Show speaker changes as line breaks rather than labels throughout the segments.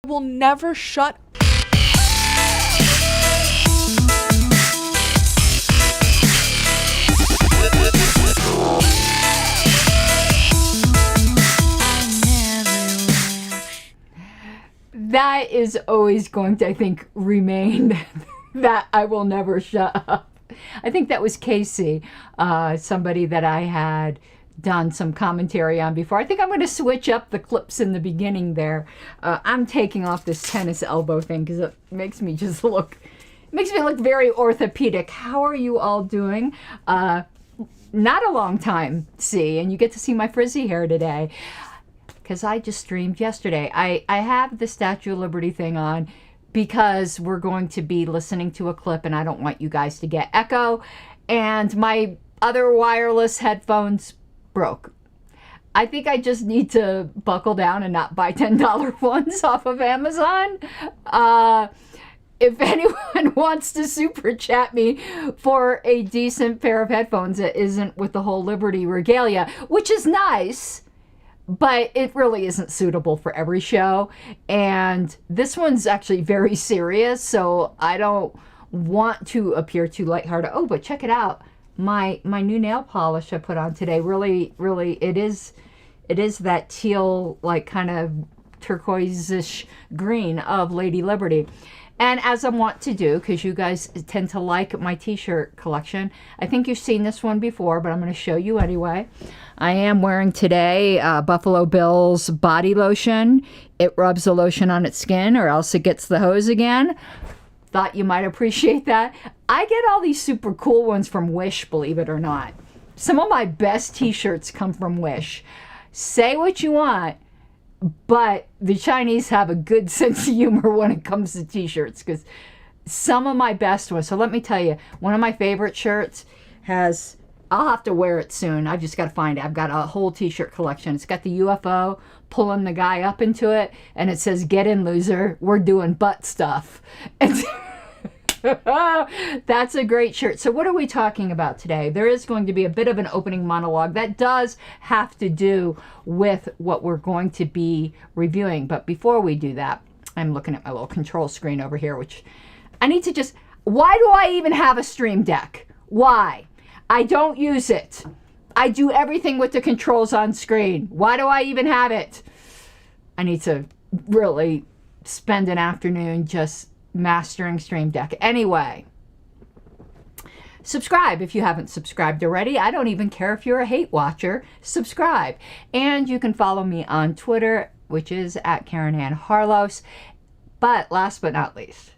Will never shut.
That is always going to, I think, remain that I will never shut up. I think that was Casey, somebody that I had done some commentary on before. I think I'm going to switch up the clips in the beginning there. I'm taking off this tennis elbow thing because it makes me just look, very orthopedic. How are you all doing? Not a long time, see, and you get to see my frizzy hair today because I just streamed yesterday. I have the Statue of Liberty thing on because we're going to be listening to a clip and I don't want you guys to get echo, and my other wireless headphones broke. I think I just need to buckle down and not buy $10 ones off of Amazon. If anyone wants to super chat me for a decent pair of headphones that isn't with the whole Liberty regalia, which is nice, but it really isn't suitable for every show. And this one's actually very serious, so I don't want to appear too lighthearted. Oh, but check it out. My new nail polish I put on today, really, it is that teal, like kind of turquoise-ish green of Lady Liberty. And as I want to do, because you guys tend to like my t-shirt collection, I think you've seen this one before, but I'm going to show you anyway. I am wearing today Buffalo Bill's body lotion. It rubs the lotion on its skin or else it gets the hose again. Thought you might appreciate that. I get all these super cool ones from Wish, believe it or not. Some of my best t-shirts come from Wish. Say what you want, but the Chinese have a good sense of humor when it comes to t-shirts, because some of my best ones. So let me tell you, one of my favorite shirts has, I'll have to wear it soon. I've just got to find it. I've got a whole t-shirt collection. It's got the UFO pulling the guy up into it, and it says, "Get in, loser. We're doing butt stuff." And that's a great shirt. So what are we talking about today? There is going to be a bit of an opening monologue that does have to do with what we're going to be reviewing. But before we do that, I'm looking at my little control screen over here, which I need to just, why do I even have a Stream Deck? Why? I don't use it. I do everything with the controls on screen. Why do I even have it? I need to really spend an afternoon just mastering Stream Deck. Anyway, subscribe if you haven't subscribed already. I don't even care if you're a hate watcher. Subscribe. And you can follow me on Twitter, which is at Karen Ann Harlos. But last but not least,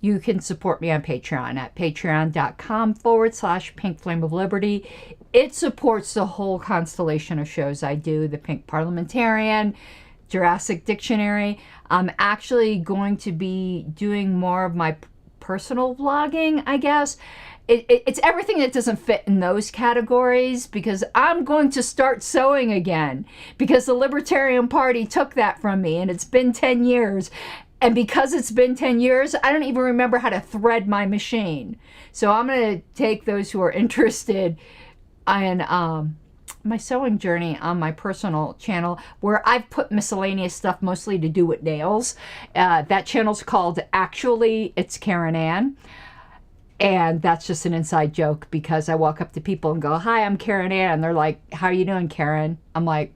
you can support me on Patreon at patreon.com/Pink Flame of Liberty. It supports the whole constellation of shows I do, the Pink Parliamentarian, Jurassic Dictionary. I'm actually going to be doing more of my personal vlogging, I guess. It's everything that doesn't fit in those categories, because I'm going to start sewing again, because the Libertarian Party took that from me, and it's been 10 years. And because it's been 10 years, I don't even remember how to thread my machine. So I'm going to take those who are interested in my sewing journey on my personal channel, where I've put miscellaneous stuff mostly to do with nails. That channel's called Actually It's Karen Ann. And that's just an inside joke, because I walk up to people and go, "Hi, I'm Karen Ann." And they're like, "How are you doing, Karen?" I'm like,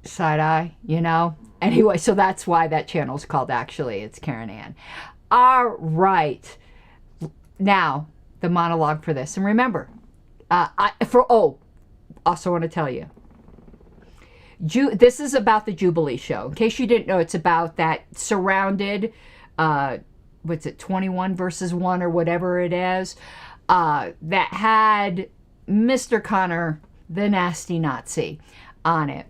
side eye, you know? Anyway, so that's why that channel's called Actually It's Karen Ann. All right. Now, the monologue for this. And remember, also want to tell you, this is about the Jubilee show. In case you didn't know, it's about that surrounded, what's it, 21 versus 1 or whatever it is, that had Mr. Connor, the nasty Nazi, on it.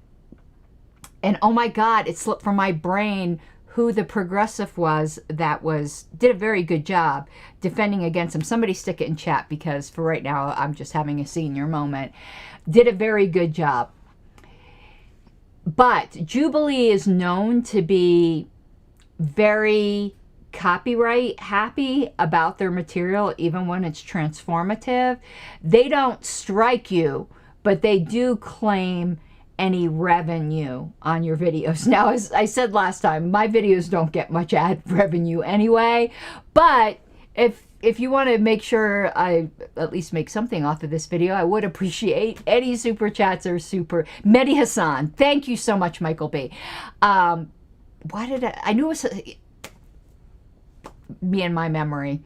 And oh my God, it slipped from my brain who the progressive was that did a very good job defending against him. Somebody stick it in chat, because for right now, I'm just having a senior moment. Did a very good job. But Jubilee is known to be very copyright happy about their material, even when it's transformative. They don't strike you, but they do claim any revenue on your videos. Now, as I said last time, my videos don't get much ad revenue anyway, but if you want to make sure I at least make something off of this video, I would appreciate any super chats or super... Mehdi Hassan, thank you so much, Michael B. Why did I knew it was me and my memory.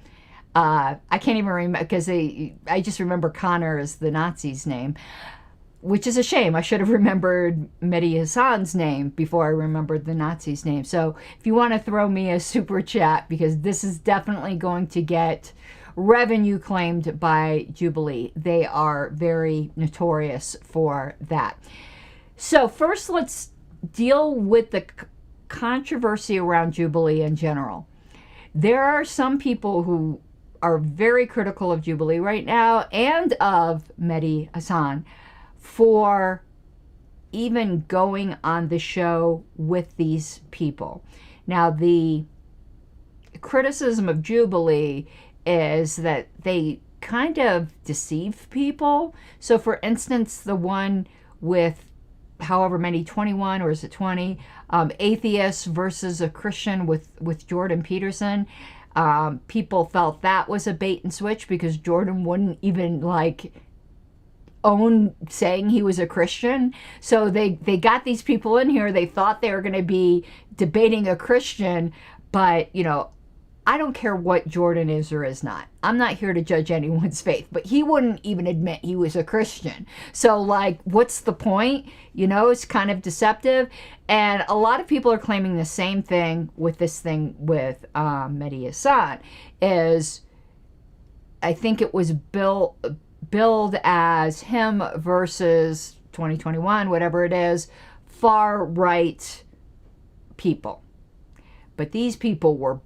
I can't even remember, because I just remember Connor as the Nazi's name, which is a shame. I should have remembered Mehdi Hassan's name before I remembered the Nazi's name. So if you want to throw me a super chat, because this is definitely going to get revenue claimed by Jubilee. They are very notorious for that. So first, let's deal with the controversy around Jubilee in general. There are some people who are very critical of Jubilee right now and of Mehdi Hassan for even going on the show with these people. Now, the criticism of Jubilee is that they kind of deceive people. So, for instance, the one with however many, 21 or is it 20, atheists versus a Christian with Jordan Peterson. People felt that was a bait and switch because Jordan wouldn't even own saying he was a Christian. So they got these people in here. They thought they were going to be debating a Christian, but I don't care what Jordan is or is not. I'm not here to judge anyone's faith, but he wouldn't even admit he was a Christian. So what's the point? It's kind of deceptive. And a lot of people are claiming the same thing with this thing with Mehdi Hassan. Is I think it was billed as him versus 2021, whatever it is, far right people. But these people were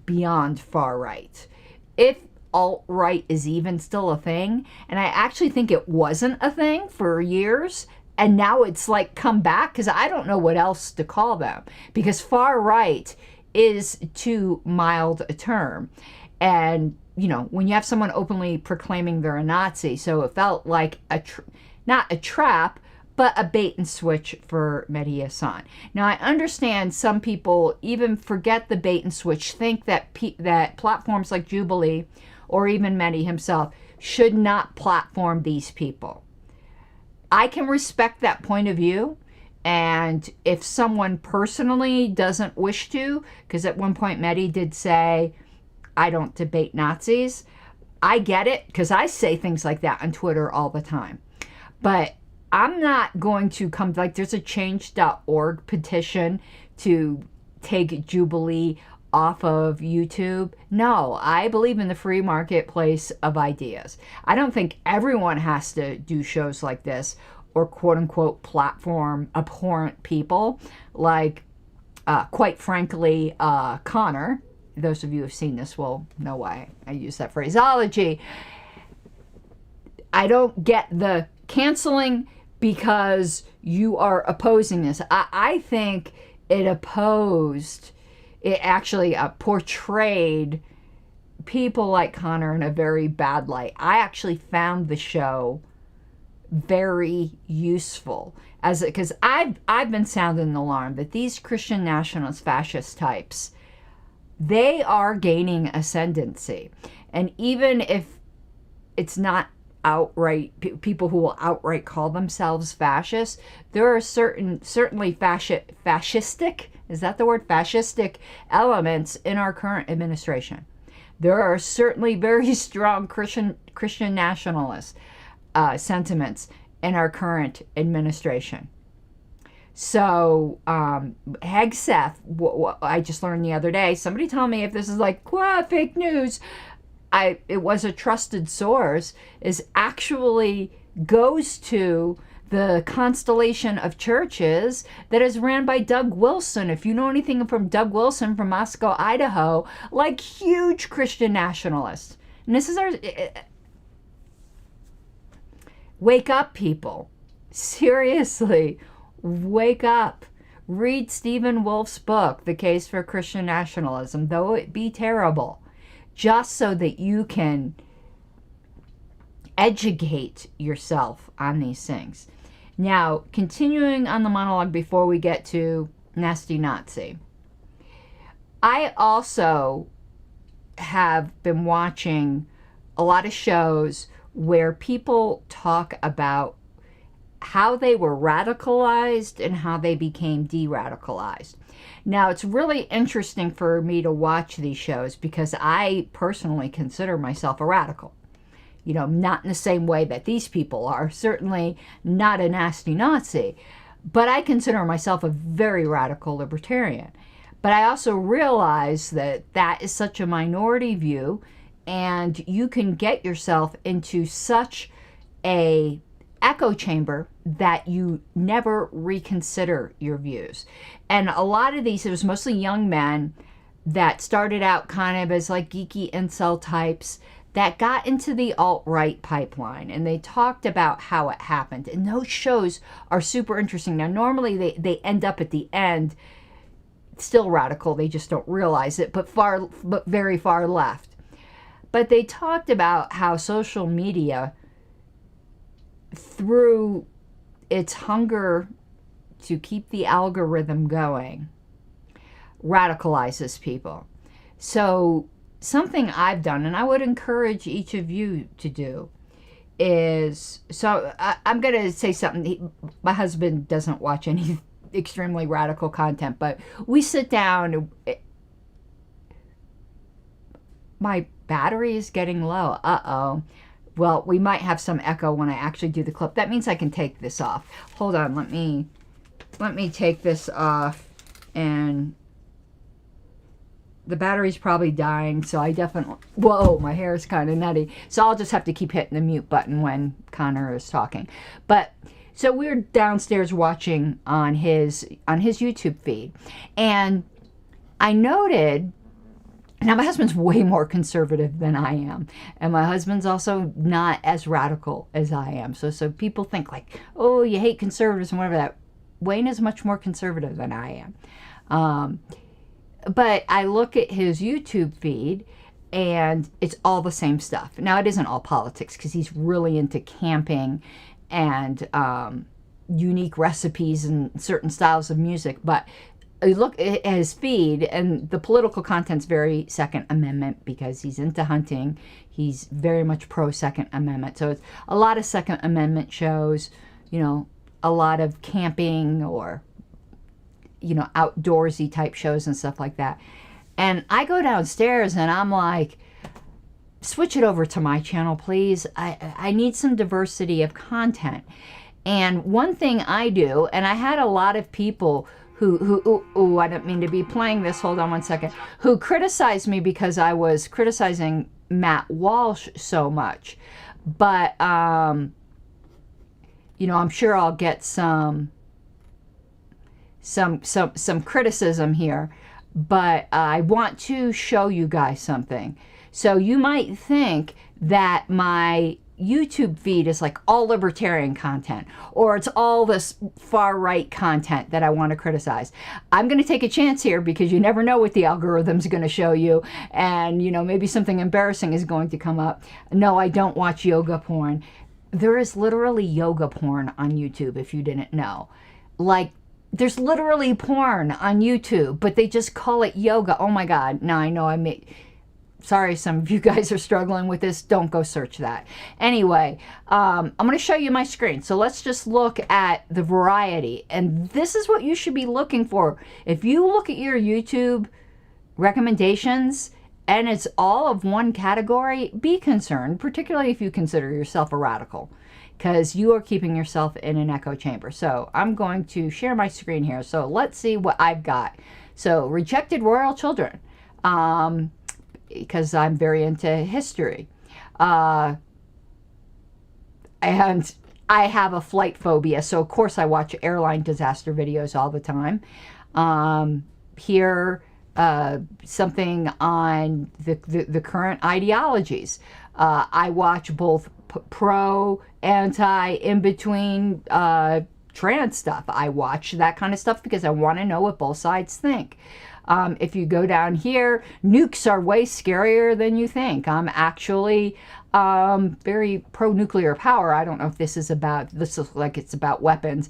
beyond far right. If alt-right is even still a thing, and I actually think it wasn't a thing for years, and now it's come back, because I don't know what else to call them, because far right is too mild a term. And when you have someone openly proclaiming they're a Nazi, so it felt like not a trap, but a bait and switch for Mehdi Hassan. Now, I understand some people even forget the bait and switch, think that that platforms like Jubilee or even Mehdi himself should not platform these people. I can respect that point of view, and if someone personally doesn't wish to, because at one point Mehdi did say, I don't debate Nazis, I get it, because I say things like that on Twitter all the time. But I'm not going to come, there's a change.org petition to take Jubilee off of YouTube. No, I believe in the free marketplace of ideas. I don't think everyone has to do shows like this or quote unquote platform abhorrent people quite frankly, Connor. Those of you who have seen this will know why I use that phraseology. I don't get the canceling because you are opposing this. I think it actually portrayed people like Connor in a very bad light. I actually found the show very useful because I've been sounding an alarm that these Christian nationalist fascist types, they are gaining ascendancy. And even if it's not outright people who will outright call themselves fascists, there are certainly fascistic, is that the word, fascistic elements in our current administration. There are certainly very strong Christian nationalist sentiments in our current administration. So Hegseth, I just learned the other day, somebody tell me if this is fake news. It was a trusted source, is actually goes to the constellation of churches that is ran by Doug Wilson. If you know anything from Doug Wilson from Moscow, Idaho, huge Christian nationalists. And this is our... Wake up, people. Seriously, wake up. Read Stephen Wolf's book, The Case for Christian Nationalism, though it be terrible, just so that you can educate yourself on these things. Now, continuing on the monologue before we get to Nasty Nazi, I also have been watching a lot of shows where people talk about how they were radicalized and how they became de-radicalized. Now, it's really interesting for me to watch these shows because I personally consider myself a radical. You know, not in the same way that these people are, certainly not a nasty Nazi, but I consider myself a very radical libertarian. But I also realize that that is such a minority view, and you can get yourself into such a echo chamber that you never reconsider your views. And a lot of these, it was mostly young men that started out kind of as like geeky incel types that got into the alt-right pipeline, and they talked about how it happened. And those shows are super interesting. Now, normally they end up at the end still radical, they just don't realize it, but very far left. But they talked about how social media, through its hunger to keep the algorithm going, radicalizes people. So something I've done, and I would encourage each of you to do, is, so I'm going to say something. My husband doesn't watch any extremely radical content, but we sit down. My battery is getting low. Uh-oh. Well, we might have some echo when I actually do the clip. That means I can take this off. Hold on, let me take this off, and the battery's probably dying, so I definitely, whoa, my hair is kind of nutty. So I'll just have to keep hitting the mute button when Connor is talking. But so we're downstairs watching on his YouTube feed, and I noted, now my husband's way more conservative than I am, and my husband's also not as radical as I am. So people think like, oh, you hate conservatives and whatever. That Wayne is much more conservative than I am. But I look at his YouTube feed, and it's all the same stuff. Now, it isn't all politics, because he's really into camping and unique recipes and certain styles of music. But you look at his feed, and the political content's very Second Amendment, because he's into hunting. He's very much pro-Second Amendment. So it's a lot of Second Amendment shows, you know, a lot of camping or, you know, outdoorsy type shows and stuff like that. And I go downstairs and I'm like, switch it over to my channel, please. I need some diversity of content. And one thing I do, and I had a lot of people who I don't mean to be playing this, hold on one second, who criticized me because I was criticizing Matt Walsh so much. But, you know, I'm sure I'll get some criticism here, but I want to show you guys something. So you might think that my YouTube feed is like all libertarian content, or it's all this far right content that I want to criticize. I'm going to take a chance here, because you never know what the algorithm's going to show you, and you know, maybe something embarrassing is going to come up. No, I don't watch yoga porn. There is literally yoga porn on YouTube, if you didn't know. Like, there's literally porn on YouTube, but they just call it yoga. Oh my God. Now I know sorry, some of you guys are struggling with this. Don't go search that. Anyway, I'm going to show you my screen. So let's just look at the variety. And this is what you should be looking for. If you look at your YouTube recommendations and it's all of one category, be concerned, particularly if you consider yourself a radical, because you are keeping yourself in an echo chamber. So I'm going to share my screen here. So let's see what I've got. So rejected royal children, because I'm very into history. And I have a flight phobia, so of course I watch airline disaster videos all the time. Here, something on the current ideologies. I watch both pro, anti, in between, trans stuff. I watch that kind of stuff because I want to know what both sides think. If you go down here, nukes are way scarier than you think. I'm actually very pro-nuclear power. I don't know if this is like it's about weapons.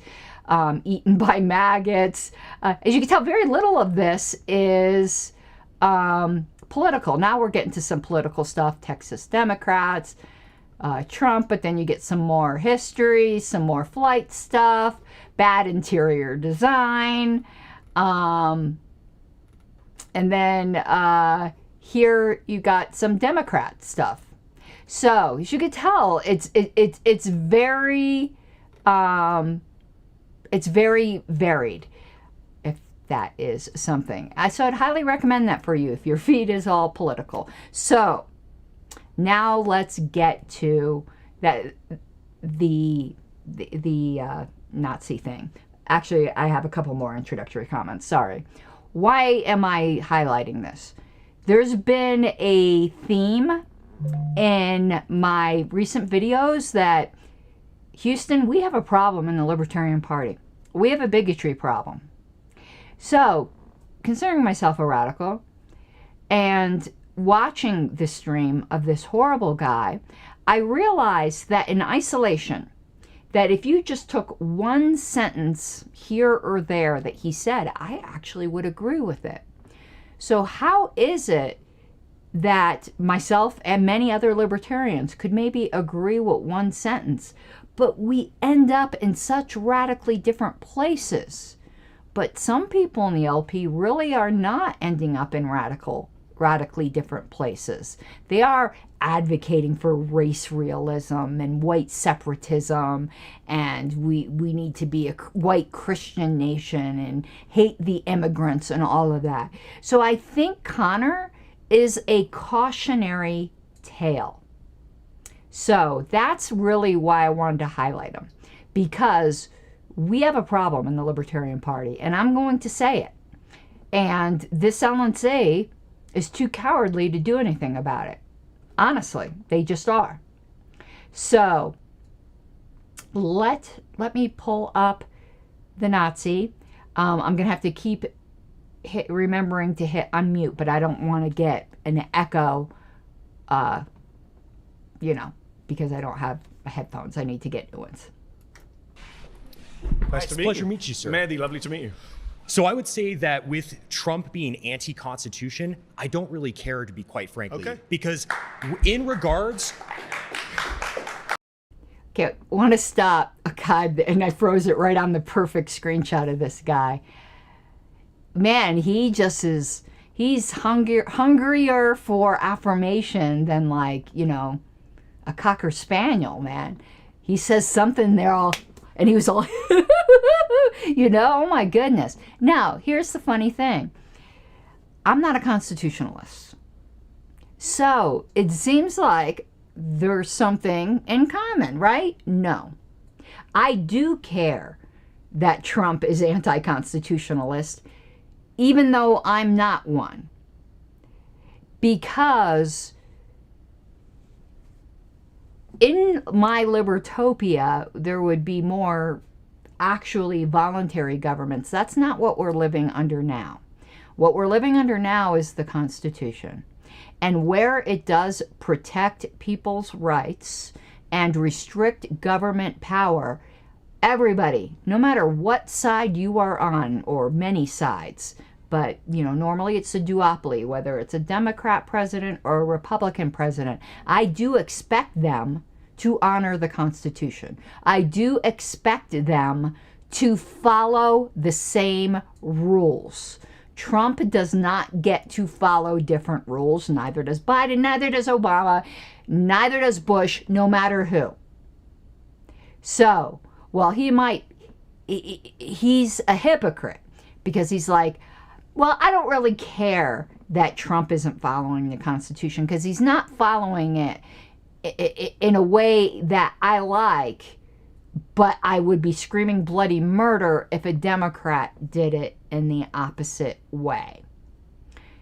Eaten by maggots. As you can tell, very little of this is political. Now we're getting to some political stuff. Texas Democrats, Trump, but then you get some more history, some more flight stuff, bad interior design, and then here you got some Democrat stuff. So as you can tell, it's very varied, if that is something. So I'd highly recommend that for you if your feed is all political. So now let's get to the Nazi thing. Actually, I have a couple more introductory comments. Sorry. Why am I highlighting this? There's been a theme in my recent videos that Houston, we have a problem in the Libertarian Party. We have a bigotry problem. So, considering myself a radical and watching the stream of this horrible guy, I realized that in isolation, that if you just took one sentence here or there that he said, I actually would agree with it. So how is it that myself and many other libertarians could maybe agree with one sentence, but we end up in such radically different places? But some people in the LP really are not ending up in radically different places. They are advocating for race realism and white separatism, and we need to be a white Christian nation and hate the immigrants and all of that. So I think Connor is a cautionary tale. So that's really why I wanted to highlight him, because we have a problem in the Libertarian Party, and I'm going to say it. And this LNC is too cowardly to do anything about it. Honestly, they just are. So let me pull up the Nazi. I'm going to have to keep remembering to hit unmute, but I don't want to get an echo, because I don't have headphones. I need to get new ones.
Nice to meet you.
Pleasure to meet you, sir.
Mandy, lovely to meet you.
So I would say that with Trump being anti-Constitution, I don't really care, to be quite frankly.
Okay.
Because in regards...
Okay, want to stop. God, and I froze it right on the perfect screenshot of this guy. Man, he just is, he's hungrier for affirmation than a Cocker Spaniel, man. He says something, they're all, and he was all, oh my goodness. Now, here's the funny thing. I'm not a constitutionalist. So it seems like there's something in common, right? No. I do care that Trump is anti-constitutionalist, even though I'm not one. Because in my Libertopia, there would be more actually voluntary governments. That's not what we're living under now. What we're living under now is the Constitution. And where it does protect people's rights and restrict government power, everybody, no matter what side you are on, or many sides, but normally it's a duopoly, whether it's a Democrat president or a Republican president, I do expect them to honor the Constitution. I do expect them to follow the same rules. Trump does not get to follow different rules. Neither does Biden, neither does Obama, neither does Bush, no matter who. So, well, he's a hypocrite, because he's like, well, I don't really care that Trump isn't following the Constitution, because he's not following it in a way that I like, but I would be screaming bloody murder if a Democrat did it in the opposite way.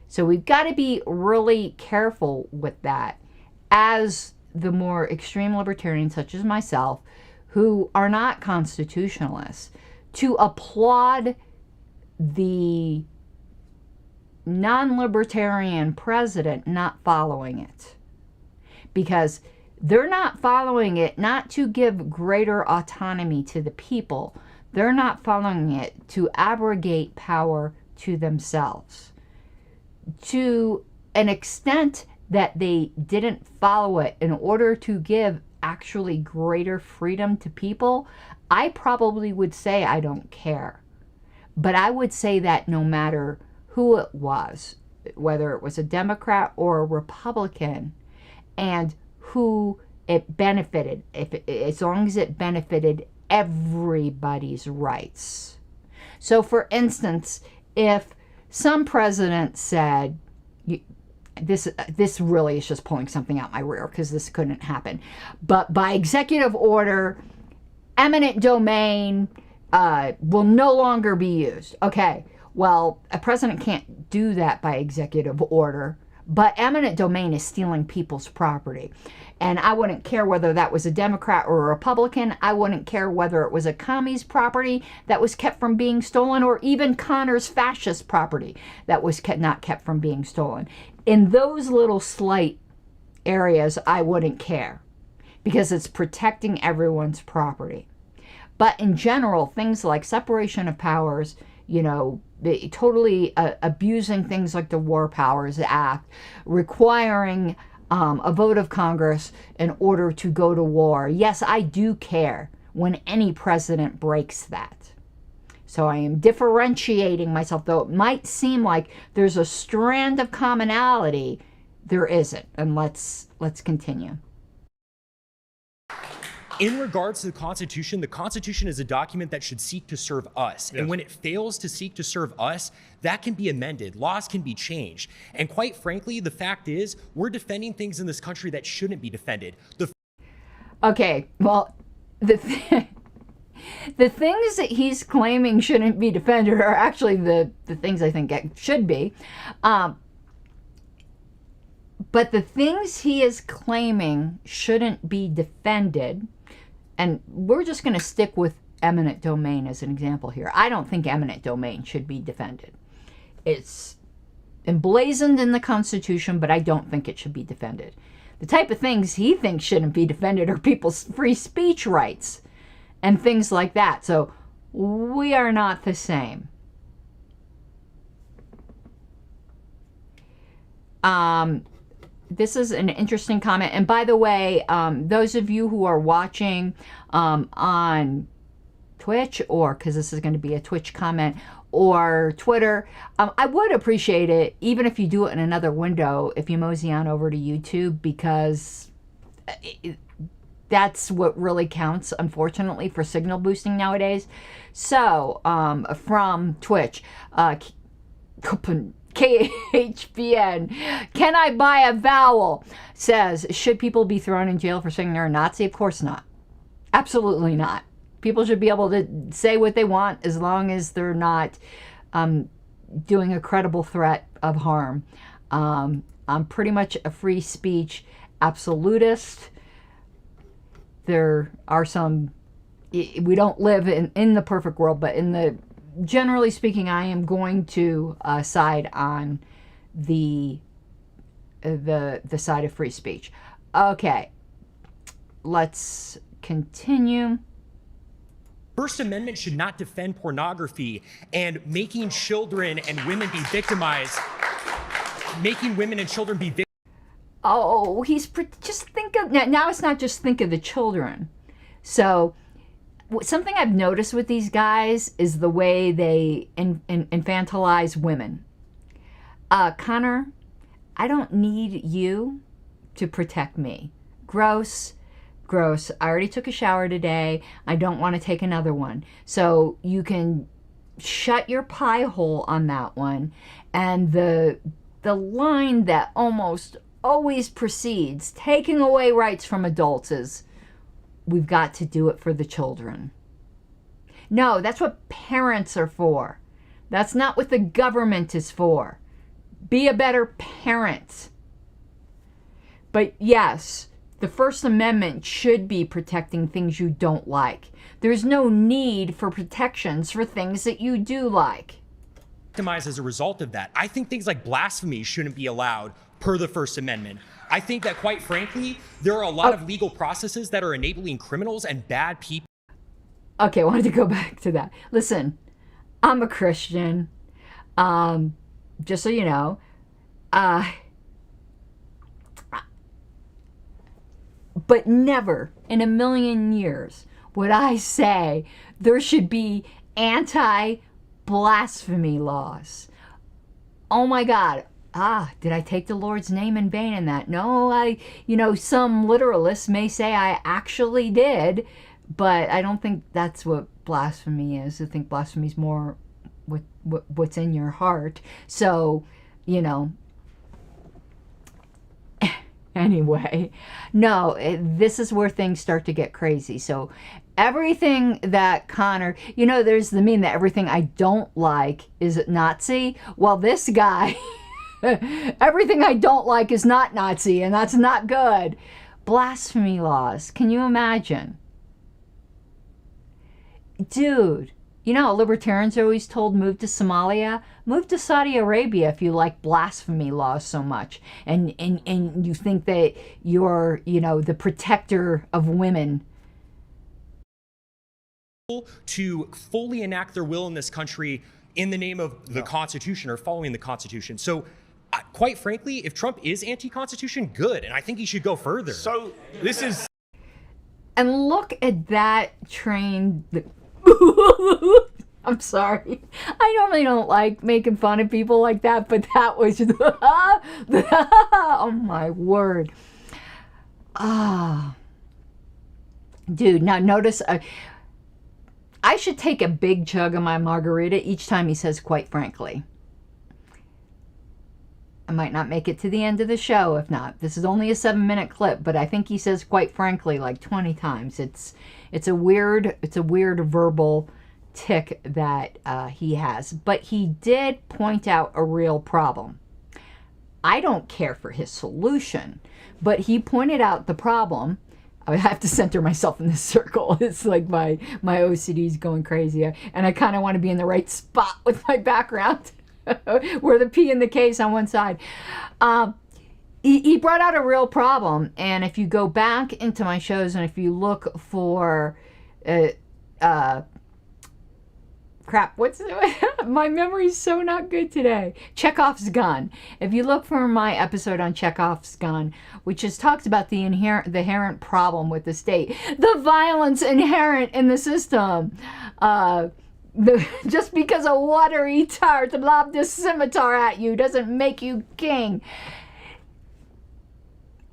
So we've got to be really careful with that, as the more extreme libertarians, such as myself, who are not constitutionalists, to applaud the non-libertarian president not following it. Because they're not following it not to give greater autonomy to the people. They're not following it to abrogate power to themselves. To an extent that they didn't follow it in order to give actually greater freedom to people, I probably would say I don't care. But I would say that no matter who it was, whether it was a Democrat or a Republican, and who it benefited, as long as it benefited everybody's rights. So for instance, if some president said, this really is just pulling something out my rear because this couldn't happen, but by executive order, eminent domain will no longer be used. Okay, well, a president can't do that by executive order, but eminent domain is stealing people's property. And I wouldn't care whether that was a Democrat or a Republican. I wouldn't care whether it was a commie's property that was kept from being stolen, or even Connor's fascist property that was not kept from being stolen. In those little slight areas, I wouldn't care because it's protecting everyone's property. But in general, things like separation of powers, you know, totally abusing things like the War Powers Act, requiring a vote of Congress in order to go to war. Yes, I do care when any president breaks that. So I am differentiating myself, though it might seem like there's a strand of commonality, there isn't. And let's continue.
In regards to the Constitution is a document that should seek to serve us. Yes. And when it fails to seek to serve us, that can be amended. Laws can be changed. And quite frankly, the fact is, we're defending things in this country that shouldn't be defended.
Okay, well, the things that he's claiming shouldn't be defended are actually the things I think it should be. But the things he is claiming shouldn't be defended, and we're just going to stick with eminent domain as an example here. I don't think eminent domain should be defended. It's emblazoned in the Constitution, but I don't think it should be defended. The type of things he thinks shouldn't be defended are people's free speech rights and things like that. So we are not the same. This is an interesting comment. And by the way, those of you who are watching on Twitch, or because this is going to be a Twitch comment, or Twitter, I would appreciate it, even if you do it in another window, if you mosey on over to YouTube, because that's what really counts, unfortunately, for signal boosting nowadays. So, from Twitch, KHBN, can I buy a vowel? Says, should people be thrown in jail for saying they're a Nazi? Of course not. Absolutely not. People should be able to say what they want as long as they're not doing a credible threat of harm. I'm pretty much a free speech absolutist. There are some, we don't live in the perfect world, but in the, generally speaking, I am going to side on the side of free speech. Okay, let's continue.
First Amendment should not defend pornography and making children and women be victimized, making women and children be victimized.
Oh, just think of, now it's not just think of the children. So something I've noticed with these guys is the way they infantilize women. Connor, I don't need you to protect me. Gross. Gross. I already took a shower today. I don't want to take another one. So you can shut your pie hole on that one. And the line that almost always precedes taking away rights from adults is, we've got to do it for the children. No, that's what parents are for. That's not what the government is for. Be a better parent. But yes, the First Amendment should be protecting things you don't like. There's no need for protections for things that you do like.
victimized as a result of that. I think things like blasphemy shouldn't be allowed per the First Amendment. I think that, quite frankly, there are a lot of legal processes that are enabling criminals and bad people.
Okay, I wanted to go back to that. Listen, I'm a Christian. Just so you know. But never in a million years would I say there should be anti-blasphemy laws. Oh my God. Did I take the Lord's name in vain in that? No, some literalists may say I actually did, but I don't think that's what blasphemy is. I think blasphemy is more what's in your heart. So, anyway, no, this is where things start to get crazy. So everything that Connor, there's the meme that everything I don't like is Nazi. Well, this guy, everything I don't like is not Nazi, and that's not good. Blasphemy laws. Can you imagine? Dude, libertarians are always told move to Somalia, move to Saudi Arabia if you like blasphemy laws so much, and you think that you're, the protector of women.
To fully enact their will in this country in the name of the Constitution or following the Constitution. So, quite frankly, if Trump is anti-Constitution, good, and I think he should go further.
So this is...
And look at that train... I'm sorry. I normally don't like making fun of people like that, but that was oh my word. Dude, now notice I should take a big chug of my margarita each time he says quite frankly. I might not make it to the end of the show if not. This is only a 7-minute clip, but I think he says quite frankly like 20 times. It's a weird verbal tick that he has. But he did point out a real problem. I don't care for his solution, but he pointed out the problem. I have to center myself in this circle. It's like my OCD is going crazy, and I kind of want to be in the right spot with my background. Where the P and the K's on one side. He brought out a real problem, and if you go back into my shows and if you look for my memory's so not good today. Chekhov's gun. If you look for my episode on Chekhov's gun, which just talks about the inherent problem with the state, the violence inherent in the system, just because a watery tart lobbed a scimitar at you doesn't make you king.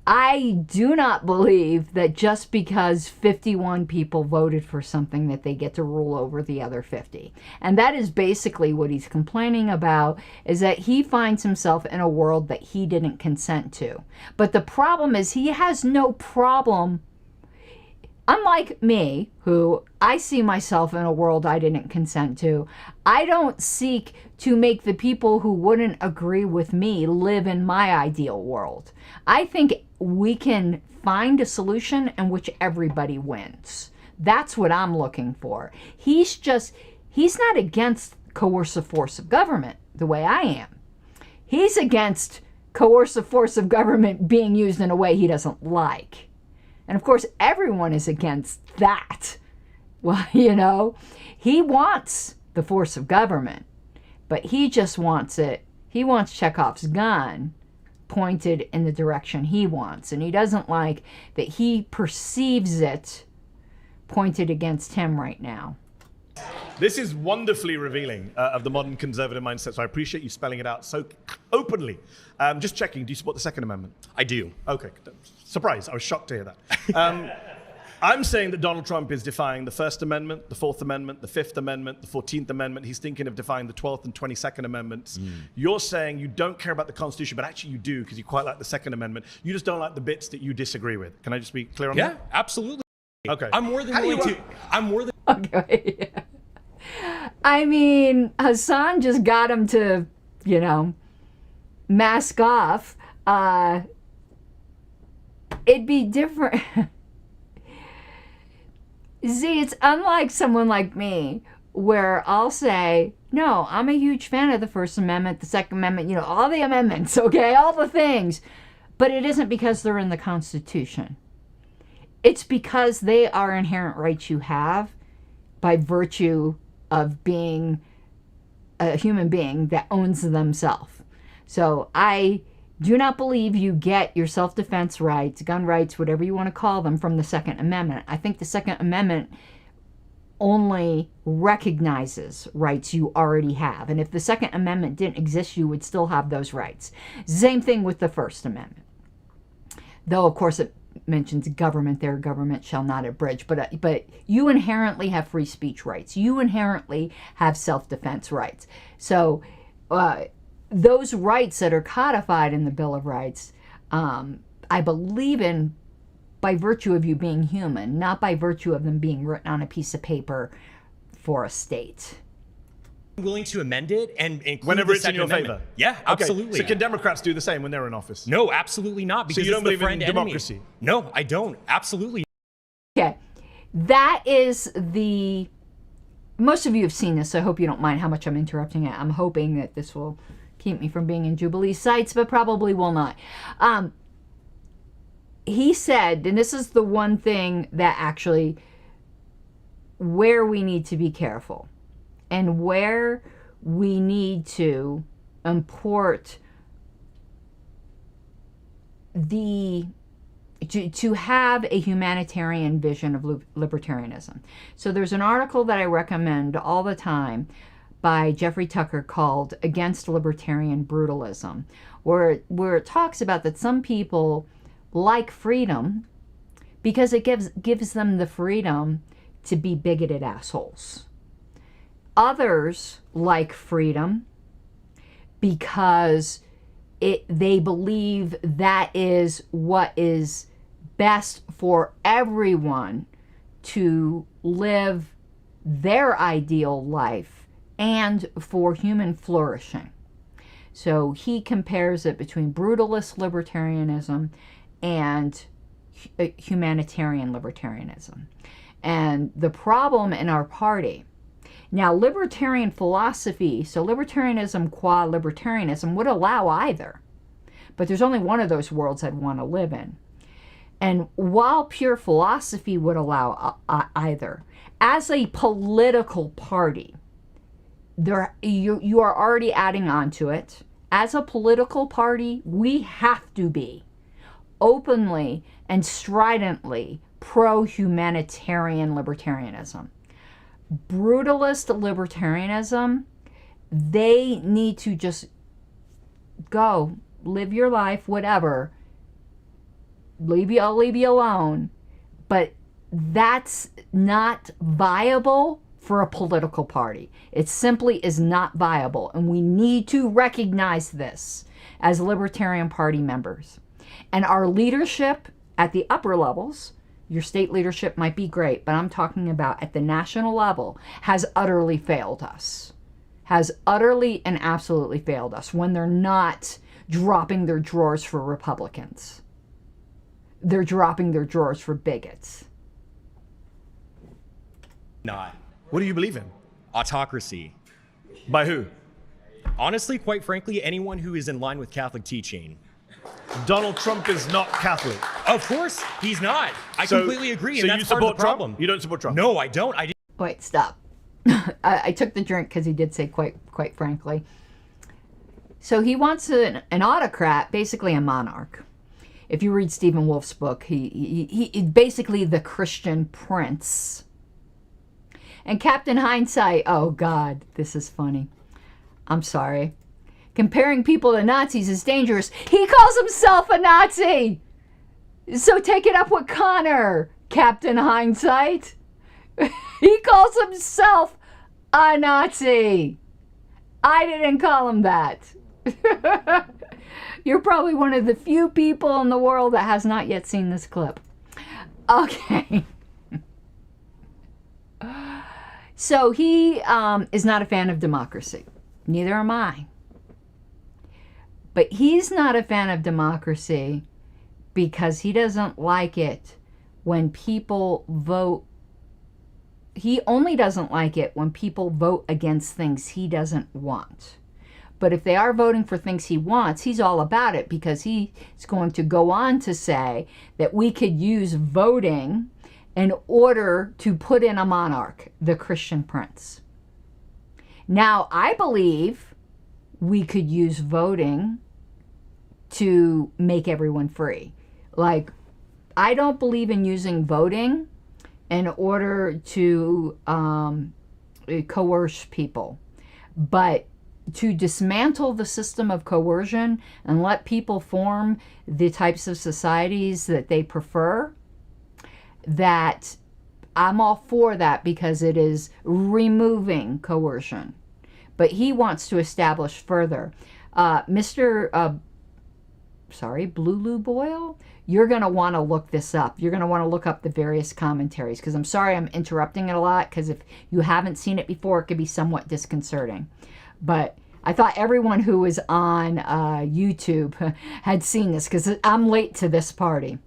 I do not believe that just because 51 people voted for something that they get to rule over the other 50. And that is basically what he's complaining about, is that he finds himself in a world that he didn't consent to. But the problem is he has no problem. Unlike me, who I see myself in a world I didn't consent to, I don't seek to make the people who wouldn't agree with me live in my ideal world. I think we can find a solution in which everybody wins. That's what I'm looking for. He's not against coercive force of government the way I am. He's against coercive force of government being used in a way he doesn't like. And of course, everyone is against that. Well, he wants the force of government, but he just wants it. He wants Chekhov's gun pointed in the direction he wants. And he doesn't like that he perceives it pointed against him right now.
This is wonderfully revealing of the modern conservative mindset, so I appreciate you spelling it out so openly. Just checking, do you support the Second Amendment?
I do.
Okay, surprise, I was shocked to hear that. I'm saying that Donald Trump is defying the First Amendment, the Fourth Amendment, the Fifth Amendment, the 14th Amendment. He's thinking of defying the 12th and 22nd Amendments. You're saying you don't care about the Constitution, but actually you do, because you quite like the Second Amendment. You just don't like the bits that you disagree with. Can I just be clear on that?
Yeah, absolutely.
Okay.
I'm more than willing to.
Okay. I mean, Hassan just got him to, mask off. It'd be different. See, it's unlike someone like me, where I'll say, No, I'm a huge fan of the First Amendment, the Second Amendment, all the amendments, okay, all the things. But it isn't because they're in the Constitution. It's because they are inherent rights you have by virtue of being a human being that owns themselves. So I do not believe you get your self-defense rights, gun rights, whatever you want to call them, from the Second Amendment. I think the Second Amendment only recognizes rights you already have. And if the Second Amendment didn't exist, you would still have those rights. Same thing with the First Amendment. Though, of course, it mentions government there, government shall not abridge. But you inherently have free speech rights. You inherently have self-defense rights. So those rights that are codified in the Bill of Rights, I believe in by virtue of you being human, not by virtue of them being written on a piece of paper for a state.
Willing to amend it and include
whenever
the
it's in your
Second Amendment.
favor.
Yeah, absolutely.
Okay. So can Democrats do the same when they're in office?
No, absolutely not. Because
so you don't
it's the
believe in
friend enemy.
democracy?
No, I don't. Absolutely.
Okay. That is the... Most of you have seen this, so I hope you don't mind how much I'm interrupting it. I'm hoping that this will keep me from being in Jubilee sites, but probably will not. He said, and this is the one thing that actually, where we need to be careful and where we need to import to have a humanitarian vision of libertarianism. So there's an article that I recommend all the time by Jeffrey Tucker called Against Libertarian Brutalism, where it talks about that some people like freedom because it gives them the freedom to be bigoted assholes. Others like freedom because they believe that is what is best for everyone to live their ideal life and for human flourishing. So he compares it between brutalist libertarianism and humanitarian libertarianism. And the problem in our party, now libertarian philosophy, so libertarianism qua libertarianism would allow either, but there's only one of those worlds I'd want to live in. And while pure philosophy would allow either, as a political party, you are already adding on to it. As a political party, we have to be openly and stridently pro-humanitarian libertarianism. Brutalist libertarianism, they need to just go, live your life, whatever. I'll leave you alone. But that's not viable for a political party. It simply is not viable. And we need to recognize this as Libertarian Party members. And our leadership at the upper levels, your state leadership might be great, but I'm talking about at the national level, has utterly failed us. Has utterly and absolutely failed us when they're not dropping their drawers for Republicans. They're dropping their drawers for bigots.
Not.
What do you believe in?
Autocracy.
By who?
Honestly, quite frankly, anyone who is in line with Catholic teaching.
Donald Trump is not Catholic.
Of course, he's not. I completely agree, and that's part of the problem.
You don't support Trump?
No, I don't. I didn't.
Wait, stop. I took the drink because he did say quite frankly. So he wants an autocrat, basically a monarch. If you read Stephen Wolf's book, he basically the Christian prince. And Captain Hindsight, oh God, this is funny. I'm sorry. Comparing people to Nazis is dangerous. He calls himself a Nazi. So take it up with Connor, Captain Hindsight. He calls himself a Nazi. I didn't call him that. You're probably one of the few people in the world that has not yet seen this clip. Okay. So he is not a fan of democracy. Neither am I. But he's not a fan of democracy because he doesn't like it when people vote he only doesn't like it when people vote against things he doesn't want. But if they are voting for things he wants, he's all about it, because he's going to go on to say that we could use voting in order to put in a monarch, the Christian prince. Now, I believe we could use voting to make everyone free. Like, I don't believe in using voting in order to coerce people. But to dismantle the system of coercion and let people form the types of societies that they prefer, that I'm all for that, because it is removing coercion. But he wants to establish further. Mr. Blue Boyle, you're going to want to look this up. You're going to want to look up the various commentaries, because I'm sorry I'm interrupting it a lot, because if you haven't seen it before, it could be somewhat disconcerting. But I thought everyone who was on YouTube had seen this, because I'm late to this party.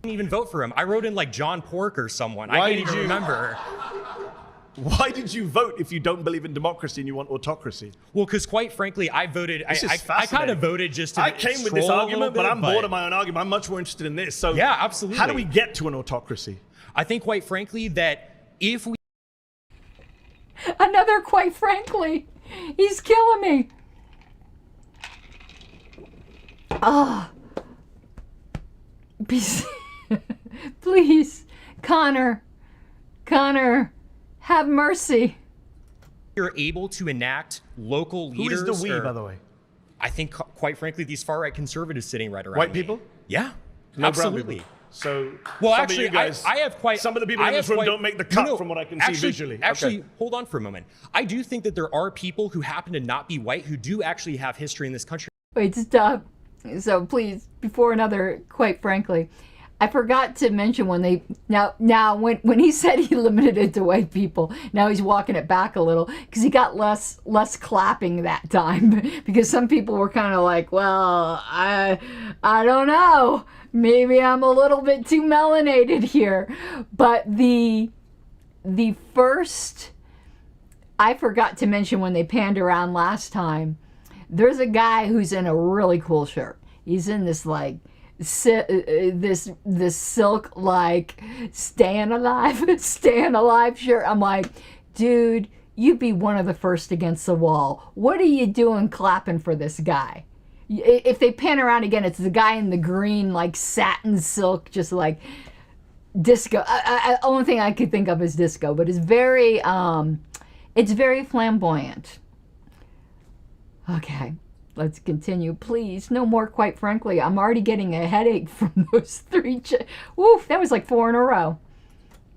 I didn't even vote for him. I wrote in like John Pork or someone. I can't even remember.
Why did you vote if you don't believe in democracy and you want autocracy?
Well, because quite frankly, I voted. I kind of voted just to.
I came with this argument, but I'm bored of my own argument. I'm much more interested in this. So
yeah, absolutely.
How do we get to an autocracy?
I think, quite frankly, that if we.
Another, quite frankly, he's killing me. Ah. Please, Connor, have mercy.
You're able to enact local leaders.
Who is the we, by the way?
I think, quite frankly, these far-right conservatives sitting right around
White
me.
people?
Yeah,
no
absolutely.
People. So,
well, actually, I have quite.
Some of the people in this room don't make the cut from what I can see visually.
Actually,
okay.
Hold on for a moment. I do think that there are people who happen to not be white who do actually have history in this country.
Wait, stop. So please, before another, quite frankly, I forgot to mention when they when he said he limited it to white people, now he's walking it back a little, because he got less clapping that time, because some people were kind of like, well, I don't know, maybe I'm a little bit too melanated here. But the first, I forgot to mention when they panned around last time, there's a guy who's in a really cool shirt. He's in this like this silk like staying alive shirt. I'm like, dude, you'd be one of the first against the wall. What are you doing clapping for this guy? If they pan around again, it's the guy in the green like satin silk, just like disco. Only thing I could think of is disco, but it's very flamboyant. Okay. Let's continue, please. No more, quite frankly. I'm already getting a headache from those three. Woof, that was like 4 in a row.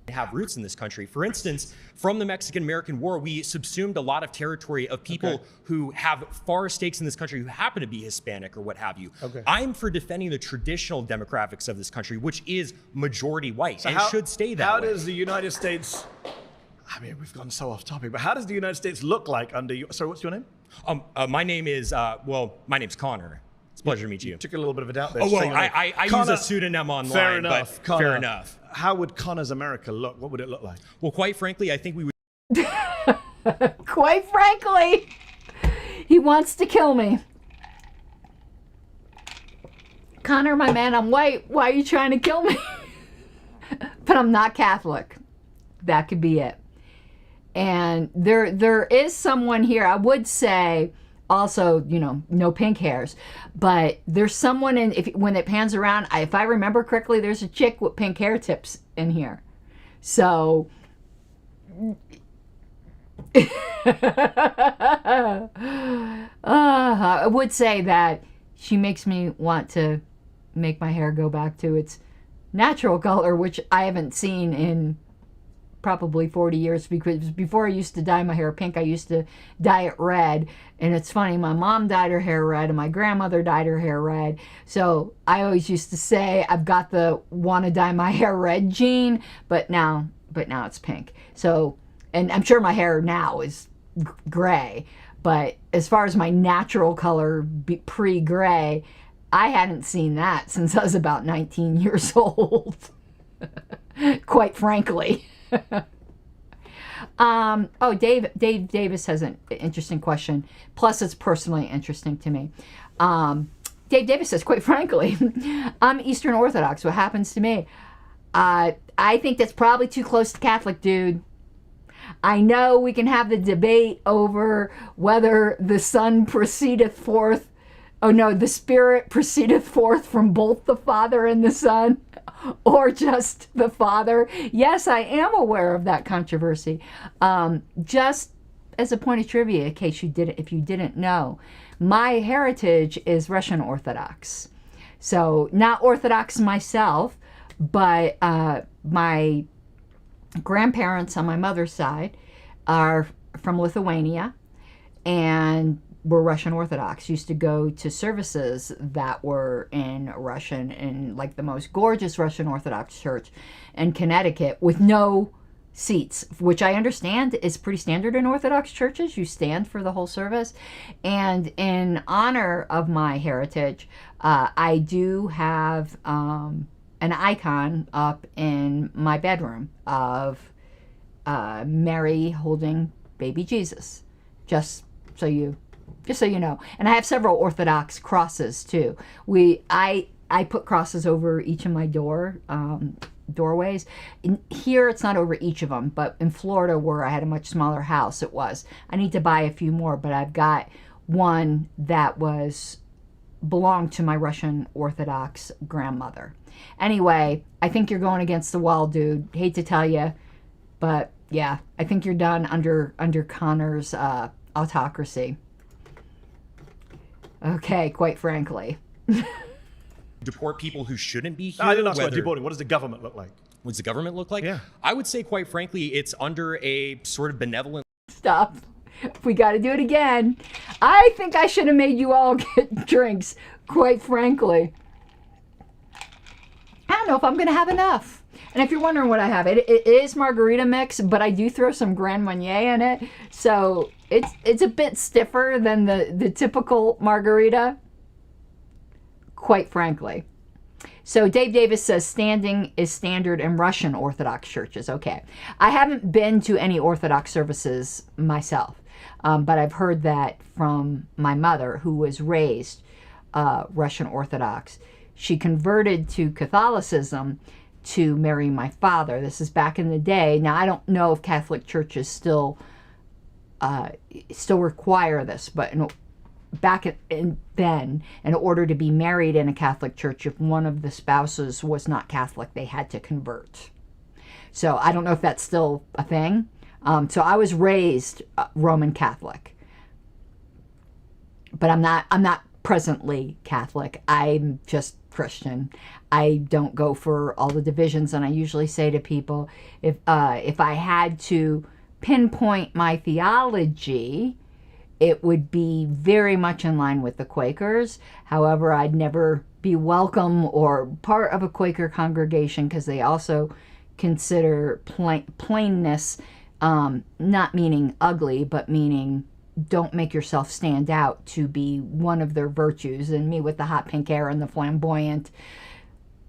Have roots in this country. For instance, from the Mexican-American War, we subsumed a lot of territory of people who have far stakes in this country who happen to be Hispanic or what have you. I'm for defending the traditional demographics of this country, which is majority white, so should stay that way.
How does the United States... I mean, we've gone so off topic, but how does the United States look like under you? Sorry, what's your name?
My name is, my name's Connor. It's a pleasure to meet you.
Took a little bit of a doubt there.
Oh, well, I use a pseudonym online.
Fair enough.
But fair enough.
How would Connor's America look? What would it look like?
Well, quite frankly, I think we would.
Quite frankly, he wants to kill me. Connor, my man, I'm white. Why are you trying to kill me? But I'm not Catholic. That could be it. And there is someone here, I would say, also, you know, no pink hairs, but there's someone when it pans around, if I remember correctly, there's a chick with pink hair tips in here. So, I would say that she makes me want to make my hair go back to its natural color, which I haven't seen in probably 40 years, because before I used to dye my hair pink, I used to dye it red. And it's funny, my mom dyed her hair red and my grandmother dyed her hair red. So I always used to say I've got the want to dye my hair red gene, but now it's pink. So, and I'm sure my hair now is gray, but as far as my natural color pre-gray, I hadn't seen that since I was about 19 years old. Quite frankly. Dave Davis has an interesting question. Plus, it's personally interesting to me. Dave Davis says, quite frankly, I'm Eastern Orthodox. What happens to me? I think that's probably too close to Catholic, dude. I know we can have the debate over whether the Son proceedeth forth. Oh no, the Spirit proceedeth forth from both the Father and the Son, or just the Father. Yes, I am aware of that controversy. Just as a point of trivia, in case if you didn't know, my heritage is Russian Orthodox. So not Orthodox myself, but my grandparents on my mother's side are from Lithuania and were Russian Orthodox. Used to go to services that were in Russian in like the most gorgeous Russian Orthodox church in Connecticut with no seats, which I understand is pretty standard in Orthodox churches. You stand for the whole service. And in honor of my heritage, I do have an icon up in my bedroom of Mary holding baby Jesus, just so you know. And I have several Orthodox crosses too. I put crosses over each of my doorways. Here it's not over each of them, but in Florida, where I had a much smaller house, it was. I need to buy a few more, but I've got one that belonged to my Russian Orthodox grandmother. Anyway, I think you're going against the wall, dude. Hate to tell you, but yeah, I think you're done under Connor's autocracy. Okay, quite frankly.
Deport people who shouldn't be here.
I didn't ask about deporting. What does the government look like?
What does the government look like?
Yeah.
I would say, quite frankly, it's under a sort of benevolent...
Stop. We got to do it again. I think I should have made you all get drinks, quite frankly. I don't know if I'm going to have enough. And if you're wondering what I have, it is margarita mix, but I do throw some Grand Marnier in it. So it's a bit stiffer than the typical margarita, quite frankly. So Dave Davis says standing is standard in Russian Orthodox churches. Okay. I haven't been to any Orthodox services myself, but I've heard that from my mother, who was raised Russian Orthodox. She converted to Catholicism to marry my father. This is back in the day. Now, I don't know if Catholic churches still require this, but then, in order to be married in a Catholic church, if one of the spouses was not Catholic, they had to convert. So I don't know if that's still a thing. So I was raised Roman Catholic, but I'm not presently Catholic. I'm just Christian. I don't go for all the divisions, and I usually say to people, if I had to pinpoint my theology, it would be very much in line with the Quakers. However, I'd never be welcome or part of a Quaker congregation, because they also consider plainness, not meaning ugly, but meaning don't make yourself stand out, to be one of their virtues. And me with the hot pink hair and the flamboyant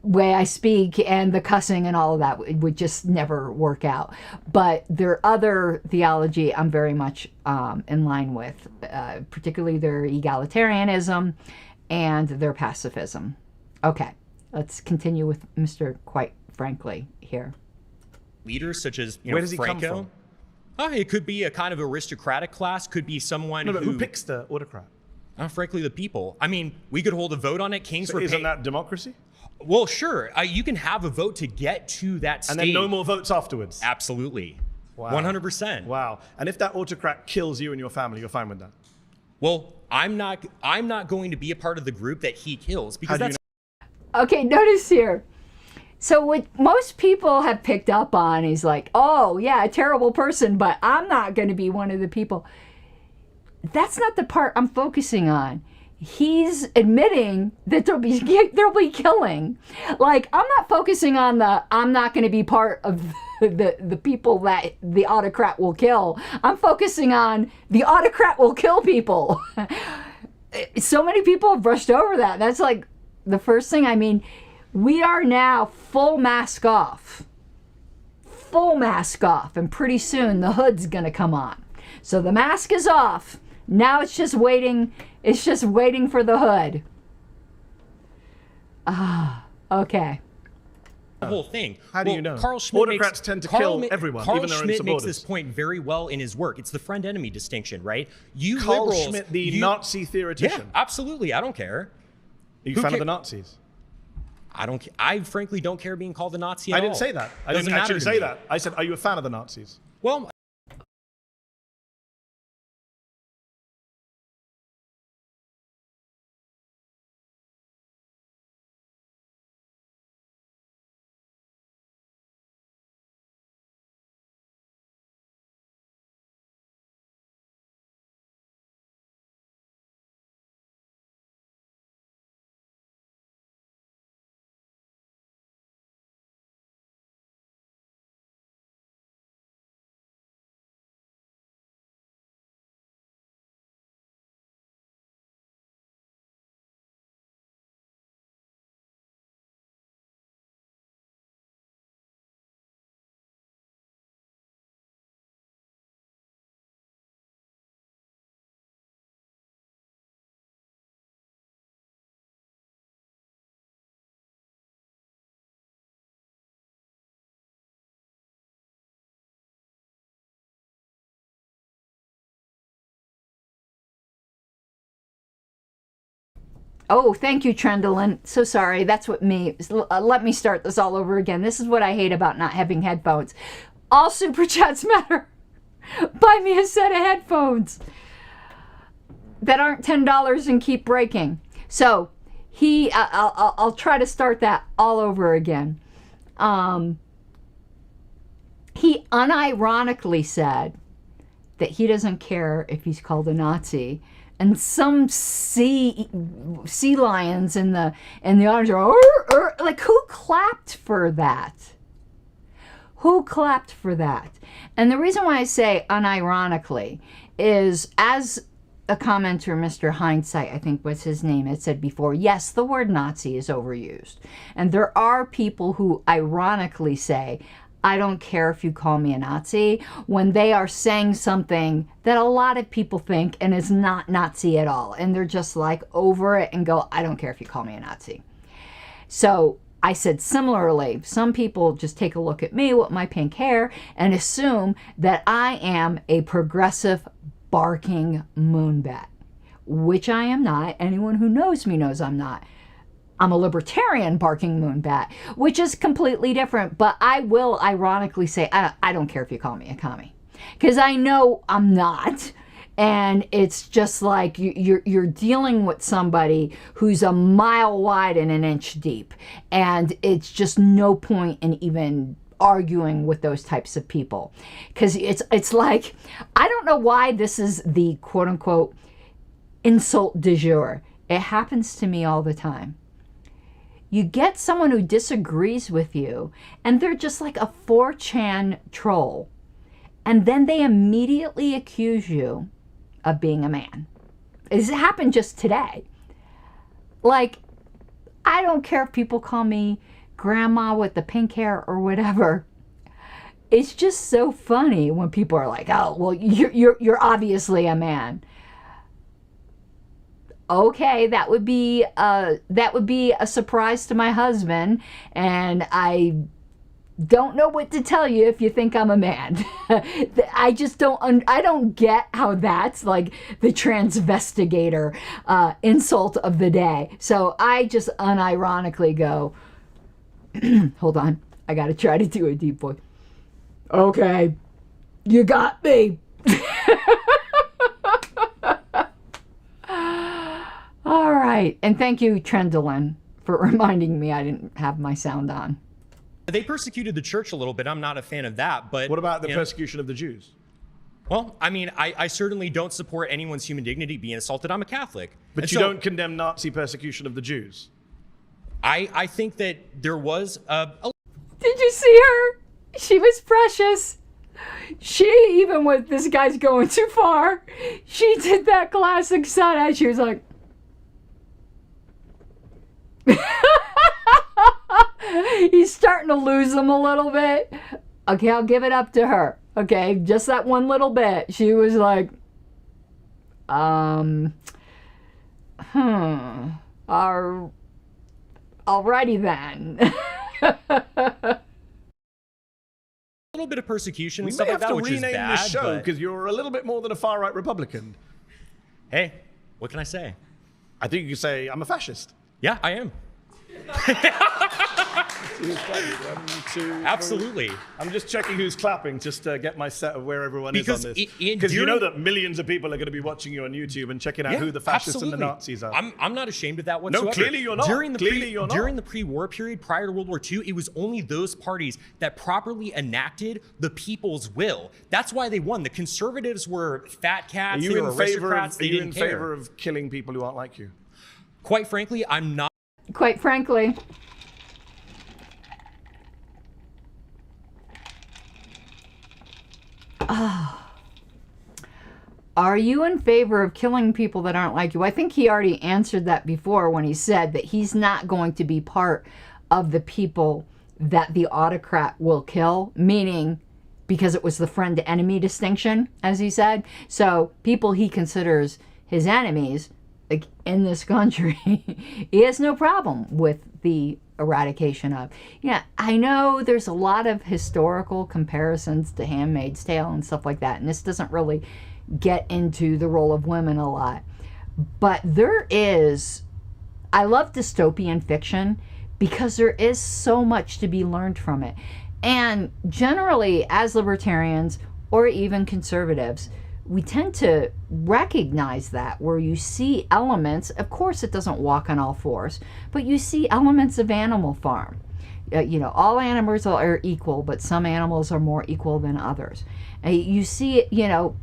way I speak and the cussing and all of that, it would just never work out. But their other theology I'm very much in line with, particularly their egalitarianism and their pacifism. Okay, let's continue with Mr. Quite Frankly here.
Leaders such as
Where does he
Franco.
come from?
It could be a kind of aristocratic class, could be someone
who picks the autocrat?
Frankly, the people. I mean, we could hold a vote on it. Kings were
Isn't that democracy?
Well, sure. You can have a vote to get to that stage.
And then no more votes afterwards?
Absolutely.
Wow.
100%.
Wow. And if that autocrat kills you and your family, you're fine with that?
Well, I'm not going to be a part of the group that he kills, because that's...
Okay, notice here. So what most people have picked up on is like, oh, yeah, a terrible person, but I'm not going to be one of the people. That's not the part I'm focusing on. He's admitting that there'll be killing. Like, I'm not focusing on I'm not going to be part of the people that the autocrat will kill. I'm focusing on the autocrat will kill people. So many people have brushed over that. That's like the first thing. I mean, we are now full mask off. full mask off, and pretty soon the hood's gonna come on. So the mask is off. Now it's just waiting. It's just waiting for the hood. Okay.
The whole thing.
How do you know?
Carl Schmitt
Autocrats tend to kill everyone,
Carl
even their own
Schmitt makes
supporters.
this point very well in his work. It's the friend-enemy distinction, right? You
Carl
liberals,
Schmitt, the Nazi theoretician.
Yeah, absolutely. I don't care.
Are you a fan of the Nazis?
I frankly don't care being called a Nazi at all.
I didn't say that. I
Doesn't
didn't actually
matter to
say
me.
that. I said, are you a fan of the Nazis?
Well,
Oh, thank you, Trendlin. So sorry. That's what me. Let me start this all over again. This is what I hate about not having headphones. All super chats matter. Buy me a set of headphones that aren't $10 and keep breaking. So I'll try to start that all over again. He unironically said that he doesn't care if he's called a Nazi. And some sea lions in the audience are like, who clapped for that? Who clapped for that? And the reason why I say unironically is, as a commenter, Mr. Hindsight, I think was his name, had said before, yes, the word Nazi is overused. And there are people who ironically say, I don't care if you call me a Nazi, when they are saying something that a lot of people think and is not Nazi at all. And they're just like over it and go, I don't care if you call me a Nazi. So I said similarly, some people just take a look at me with my pink hair and assume that I am a progressive barking moonbat, which I am not. Anyone who knows me knows I'm not. I'm a libertarian barking moonbat, which is completely different. But I will ironically say, I don't care if you call me a commie, because I know I'm not. And it's just like you're dealing with somebody who's a mile wide and an inch deep. And it's just no point in even arguing with those types of people. Because it's like, I don't know why this is the quote unquote insult du jour. It happens to me all the time. You get someone who disagrees with you, and they're just like a 4chan troll. And then they immediately accuse you of being a man. It happened just today. Like, I don't care if people call me grandma with the pink hair or whatever. It's just so funny when people are like, oh, well, you're obviously a man. Okay, that would be a surprise to my husband, and I don't know what to tell you if you think I'm a man. I just don't get how that's like the transvestigator insult of the day. So I just unironically go, hold on, I gotta try to do a deep voice. Okay, you got me. All right, and thank you, Trendlin, for reminding me I didn't have my sound on.
They persecuted the church a little bit. I'm not a fan of that. But
what about the persecution of the Jews?
Well, I mean, I certainly don't support anyone's human dignity being assaulted. I'm a Catholic.
But you don't condemn Nazi persecution of the Jews?
I think that there was a...
Did you see her? She was precious. She, even with this guy's going too far, she did that classic side-eye. She was like... He's starting to lose them a little bit. Okay, I'll give it up to her. Okay, just that one little bit. She was like, alrighty then.
A little bit of persecution and
We
stuff
may
like
have
that,
to
which is
rename
bad.
this show
But
because you're a little bit more than a far-right Republican.
hey, what can I say?
I think you could say I'm a fascist.
Yeah, I am.
1, 2,
Absolutely.
I'm just checking who's clapping just to get my set of where everyone is on this.
Because
you know that millions of people are going to be watching you on YouTube and checking out who the fascists and the Nazis are.
I'm not ashamed of that whatsoever.
No, clearly you're not.
During the
During
the pre-war period, prior to World War II, it was only those parties that properly enacted the people's will. That's why they won. The conservatives were fat cats. They were aristocrats. They didn't care.
Favor of killing people who aren't like you?
Quite frankly, I'm not.
Quite frankly. Are you in favor of killing people that aren't like you? I think he already answered that before when he said that he's not going to be part of the people that the autocrat will kill, meaning because it was the friend-enemy distinction, as he said. So people he considers his enemies, like in this country, he has no problem with the eradication of. Yeah, I know there's a lot of historical comparisons to Handmaid's Tale and stuff like that, and this doesn't really get into the role of women a lot. But there is, I love dystopian fiction because there is so much to be learned from it. And generally, as libertarians or even conservatives, we tend to recognize that where you see elements, of course it doesn't walk on all fours, but you see elements of Animal Farm. You know, all animals are equal, but some animals are more equal than others. You see, you know,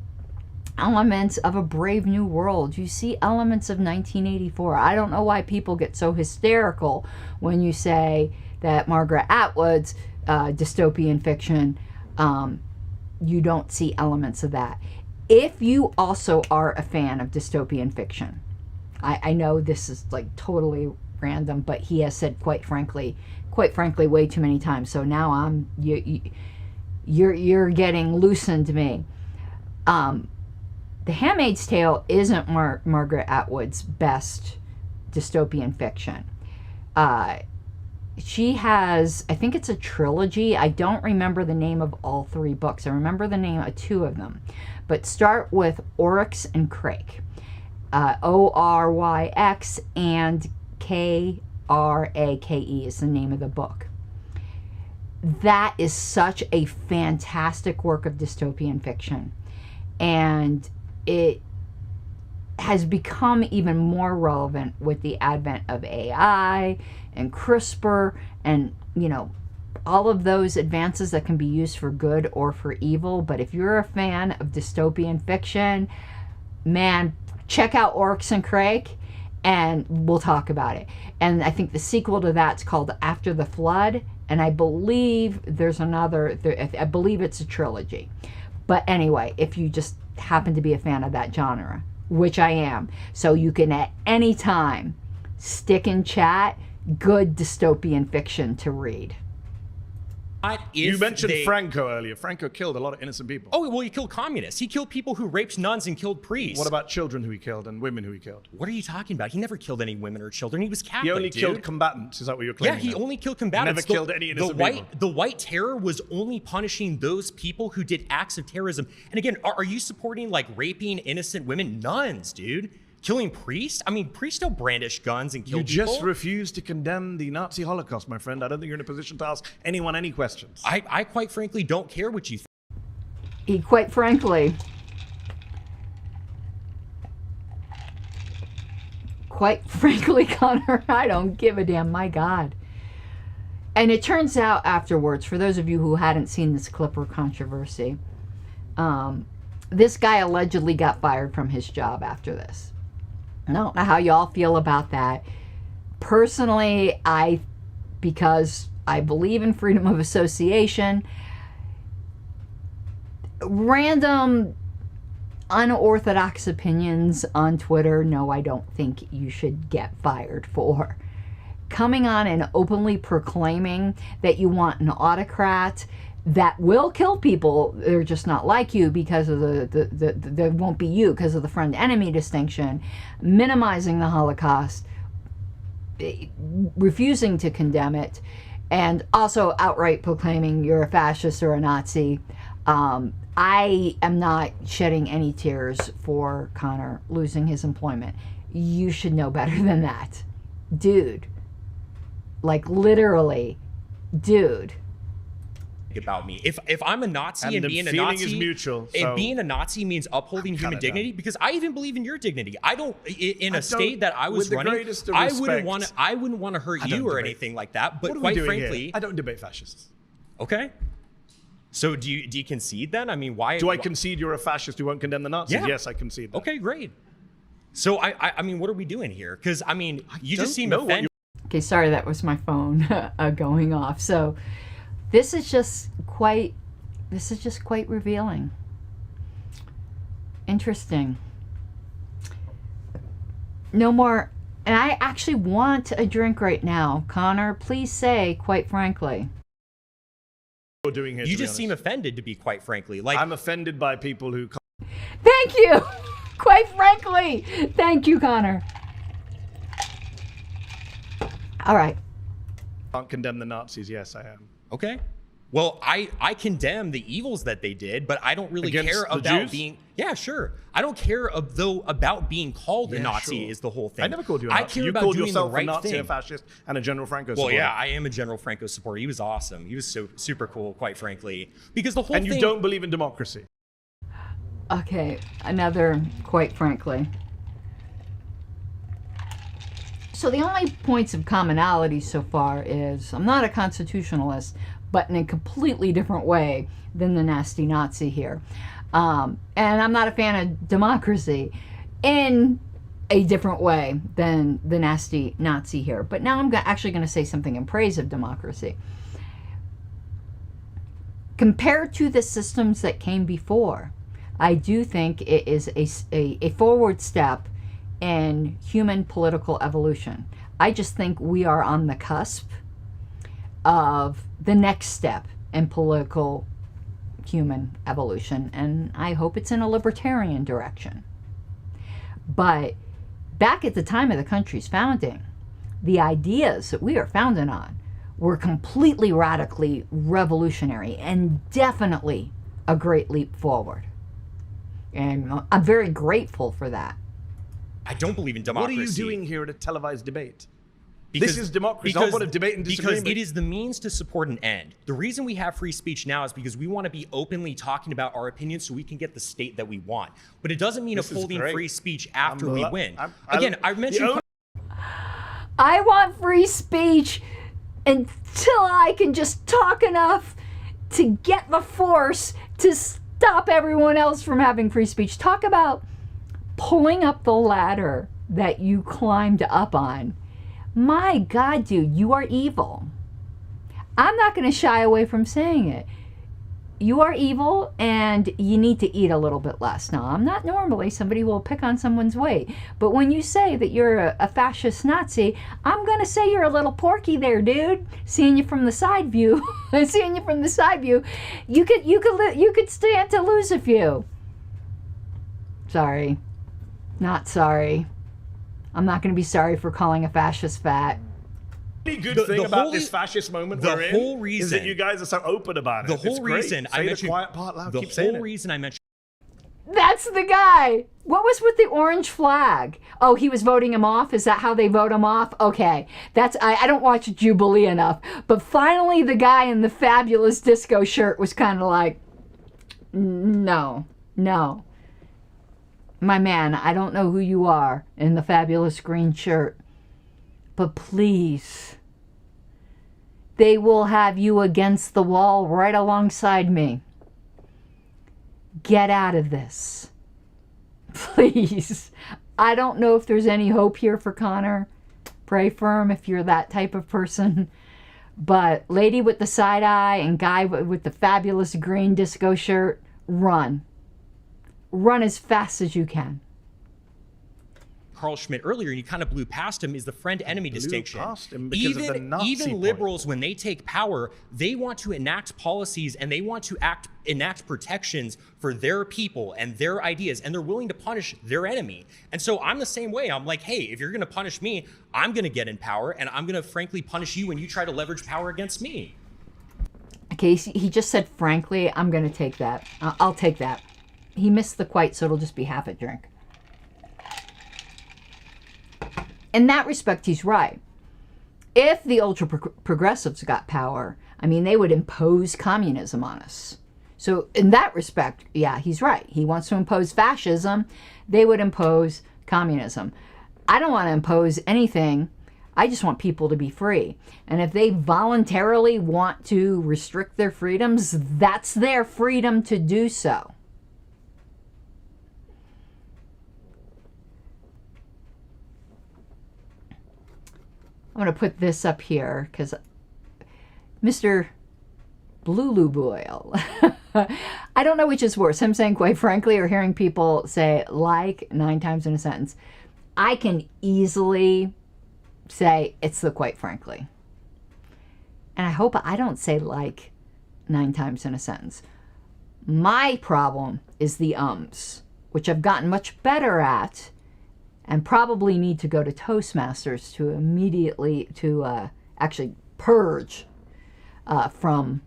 elements of A Brave New World. You see elements of 1984. I don't know why people get so hysterical when you say that Margaret Atwood's dystopian fiction, you don't see elements of that. If you also are a fan of dystopian fiction, I know this is like totally random, but he has said quite frankly way too many times. So now you're getting loosened me. The Handmaid's Tale isn't Margaret Atwood's best dystopian fiction. She has, I think it's a trilogy. I don't remember the name of all 3 books. I remember the name of 2 of them. But start with Oryx and Crake. Oryx and Krake is the name of the book. That is such a fantastic work of dystopian fiction. And it has become even more relevant with the advent of AI and CRISPR and, you know, all of those advances that can be used for good or for evil. But if you're a fan of dystopian fiction, man, check out Oryx and Crake and we'll talk about it. And I think the sequel to that's called After the Flood. And I believe there's another, I believe it's a trilogy. But anyway, if you just happen to be a fan of that genre, which I am, so you can at any time stick in chat good dystopian fiction to read.
You mentioned Franco earlier. Franco killed a lot of innocent people.
Oh, well, he killed communists. He killed people who raped nuns and killed priests.
What about children who he killed and women who he killed?
What are you talking about? He never killed any women or children. He was Catholic,
He only killed combatants. Is that what you're claiming?
Yeah, he only killed combatants.
Never killed any innocent people.
The White Terror was only punishing those people who did acts of terrorism. And again, are you supporting like raping innocent women? Nuns, dude. Killing priests? I mean, priests don't brandish guns and kill people.
You just refuse to condemn the Nazi Holocaust, my friend. I don't think you're in a position to ask anyone any questions.
I quite frankly don't care what you think.
Quite frankly, Connor, I don't give a damn, my God. And it turns out afterwards, for those of you who hadn't seen this clip or controversy, this guy allegedly got fired from his job after this. I don't know how y'all feel about that. Personally, because I believe in freedom of association, random unorthodox opinions on Twitter, no, I don't think you should get fired for. Coming on and openly proclaiming that you want an autocrat that will kill people. They're just not like you because of they won't be you because of the friend-enemy distinction, minimizing the Holocaust, refusing to condemn it, and also outright proclaiming you're a fascist or a Nazi. I am not shedding any tears for Connor losing his employment. You should know better than that. Dude. Like, literally, dude.
About me. If I'm a Nazi and being a
feeling
Nazi
is mutual,
and being a Nazi means upholding human dignity, because I even believe in your dignity. I don't in a state that I was running, I wouldn't want to hurt you or anything like that. But quite frankly,
I don't debate fascists.
Okay. So do you concede then? I mean, why
do I concede you're a fascist who won't condemn the Nazis?
Yeah.
Yes, I concede that.
Okay, great. So I mean, what are we doing here? Because I mean, you just seem offended.
Okay, sorry, that was my phone going off. So this is just quite revealing. Interesting. No more, and I actually want a drink right now. Connor, please say, quite frankly.
We're doing here,
you just seem offended, to be quite frankly. Like,
I'm offended by people who.
Thank you. Quite frankly, thank you, Connor. All right.
Can't condemn the Nazis. Yes, I am.
Okay. Well, I condemn the evils that they did, but I don't really care about
Jews?
being. Yeah, sure. I don't care about being called a Nazi. Sure. Is the whole thing.
I never called you a Nazi.
I care
you
about
called
doing
yourself
the right
a Nazi,
thing.
a fascist, and a General Franco supporter.
Well, yeah, I am a General Franco supporter. He was awesome. He was so super cool, quite frankly. Because the whole
thing. And you don't believe in democracy.
Okay, another quite frankly. So the only points of commonality so far is I'm not a constitutionalist, but in a completely different way than the nasty Nazi here. And I'm not a fan of democracy in a different way than the nasty Nazi here. But now I'm actually going to say something in praise of democracy. Compared to the systems that came before, I do think it is a forward step in human political evolution. I just think we are on the cusp of the next step in political human evolution, and I hope it's in a libertarian direction. But back at the time of the country's founding, the ideas that we are founded on were completely radically revolutionary and definitely a great leap forward. And I'm very grateful for that.
I don't believe in democracy.
What are you doing here at a televised debate? This is democracy. I want to debate and disagree.
Because it is the means to support an end. The reason we have free speech now is because we want to be openly talking about our opinions so we can get the state that we want. But it doesn't mean upholding free speech after we win. I mentioned...
I want free speech until I can just talk enough to get the force to stop everyone else from having free speech. Talk about pulling up the ladder that you climbed up on. My God, dude, you are evil. I'm not going to shy away from saying it. You are evil and you need to eat a little bit less. Now, I'm not normally somebody who will pick on someone's weight, but when you say that you're a fascist Nazi, I'm going to say you're a little porky there, dude. Seeing you from the side view, seeing you from the side view, you could stand to lose a few. Sorry. Not sorry. I'm not going to be sorry for calling a fascist fat.
The good thing about this fascist moment we're in is that you guys are so open about it.
The whole reason I mentioned...
Say the quiet part loud, keep saying it.
The whole reason I mentioned...
That's the guy! What was with the orange flag? Oh, he was voting him off? Is that how they vote him off? Okay. I don't watch Jubilee enough. But finally the guy in the fabulous disco shirt was kind of like, no. My man, I don't know who you are in the fabulous green shirt, but please, they will have you against the wall right alongside me. Get out of this. Please. I don't know if there's any hope here for Connor. Pray for him if you're that type of person. But lady with the side eye and guy with the fabulous green disco shirt, run. Run as fast as you can.
Carl Schmitt earlier, and you kind of blew past him, is the friend-enemy distinction.
Past him because of the Nazi
even
point.
liberals, when they take power, they want to enact policies and they want to enact protections for their people and their ideas, and they're willing to punish their enemy. And so I'm the same way. I'm like, hey, if you're going to punish me, I'm going to get in power, and I'm going to frankly punish you when you try to leverage power against me.
Okay, he just said, frankly, I'm going to take that. I'll take that. He missed the quite, so it'll just be half a drink. In that respect, he's right. If the ultra-progressives got power, I mean, they would impose communism on us. So in that respect, yeah, he's right. He wants to impose fascism. They would impose communism. I don't want to impose anything. I just want people to be free. And if they voluntarily want to restrict their freedoms, that's their freedom to do so. I'm going to put this up here because Mr. Blulu Boyle, I don't know which is worse, him saying quite frankly or hearing people say like 9 times in a sentence. I can easily say it's the quite frankly. And I hope I don't say like 9 times in a sentence. My problem is the ums, which I've gotten much better at and probably need to go to Toastmasters to immediately, actually purge from.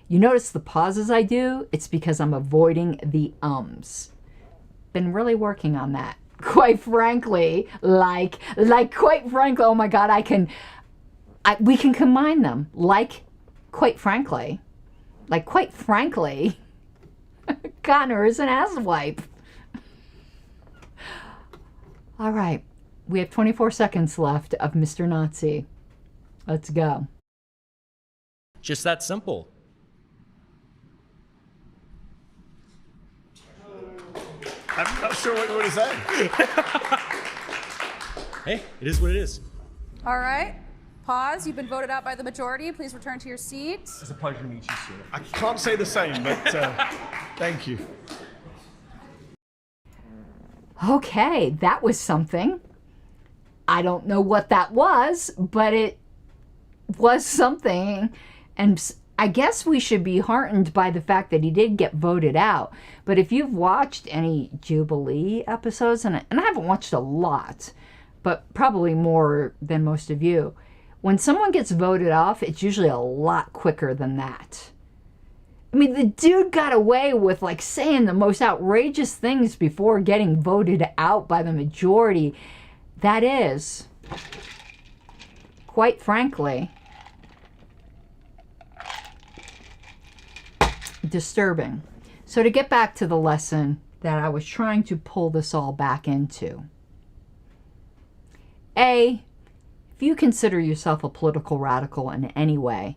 You notice the pauses I do? It's because I'm avoiding the ums. Been really working on that. Quite frankly, like quite frankly, oh my God, we can combine them. Like, quite frankly, Connor is an asswipe. All right, we have 24 seconds left of Mr. Nazi. Let's go.
Just that simple.
I'm not sure what you want to say.
Hey, it is what it is.
All right. Pause. You've been voted out by the majority. Please return to your seat.
It's a pleasure to meet you, sir.
I can't say the same, but thank you.
Okay, that was something. I don't know what that was, but it was something. And I guess we should be heartened by the fact that he did get voted out. But if you've watched any Jubilee episodes, and I haven't watched a lot, but probably more than most of you, when someone gets voted off, it's usually a lot quicker than that. I mean, the dude got away with like saying the most outrageous things before getting voted out by the majority. That is, quite frankly, disturbing. So to get back to the lesson that I was trying to pull this all back into. A, if you consider yourself a political radical in any way,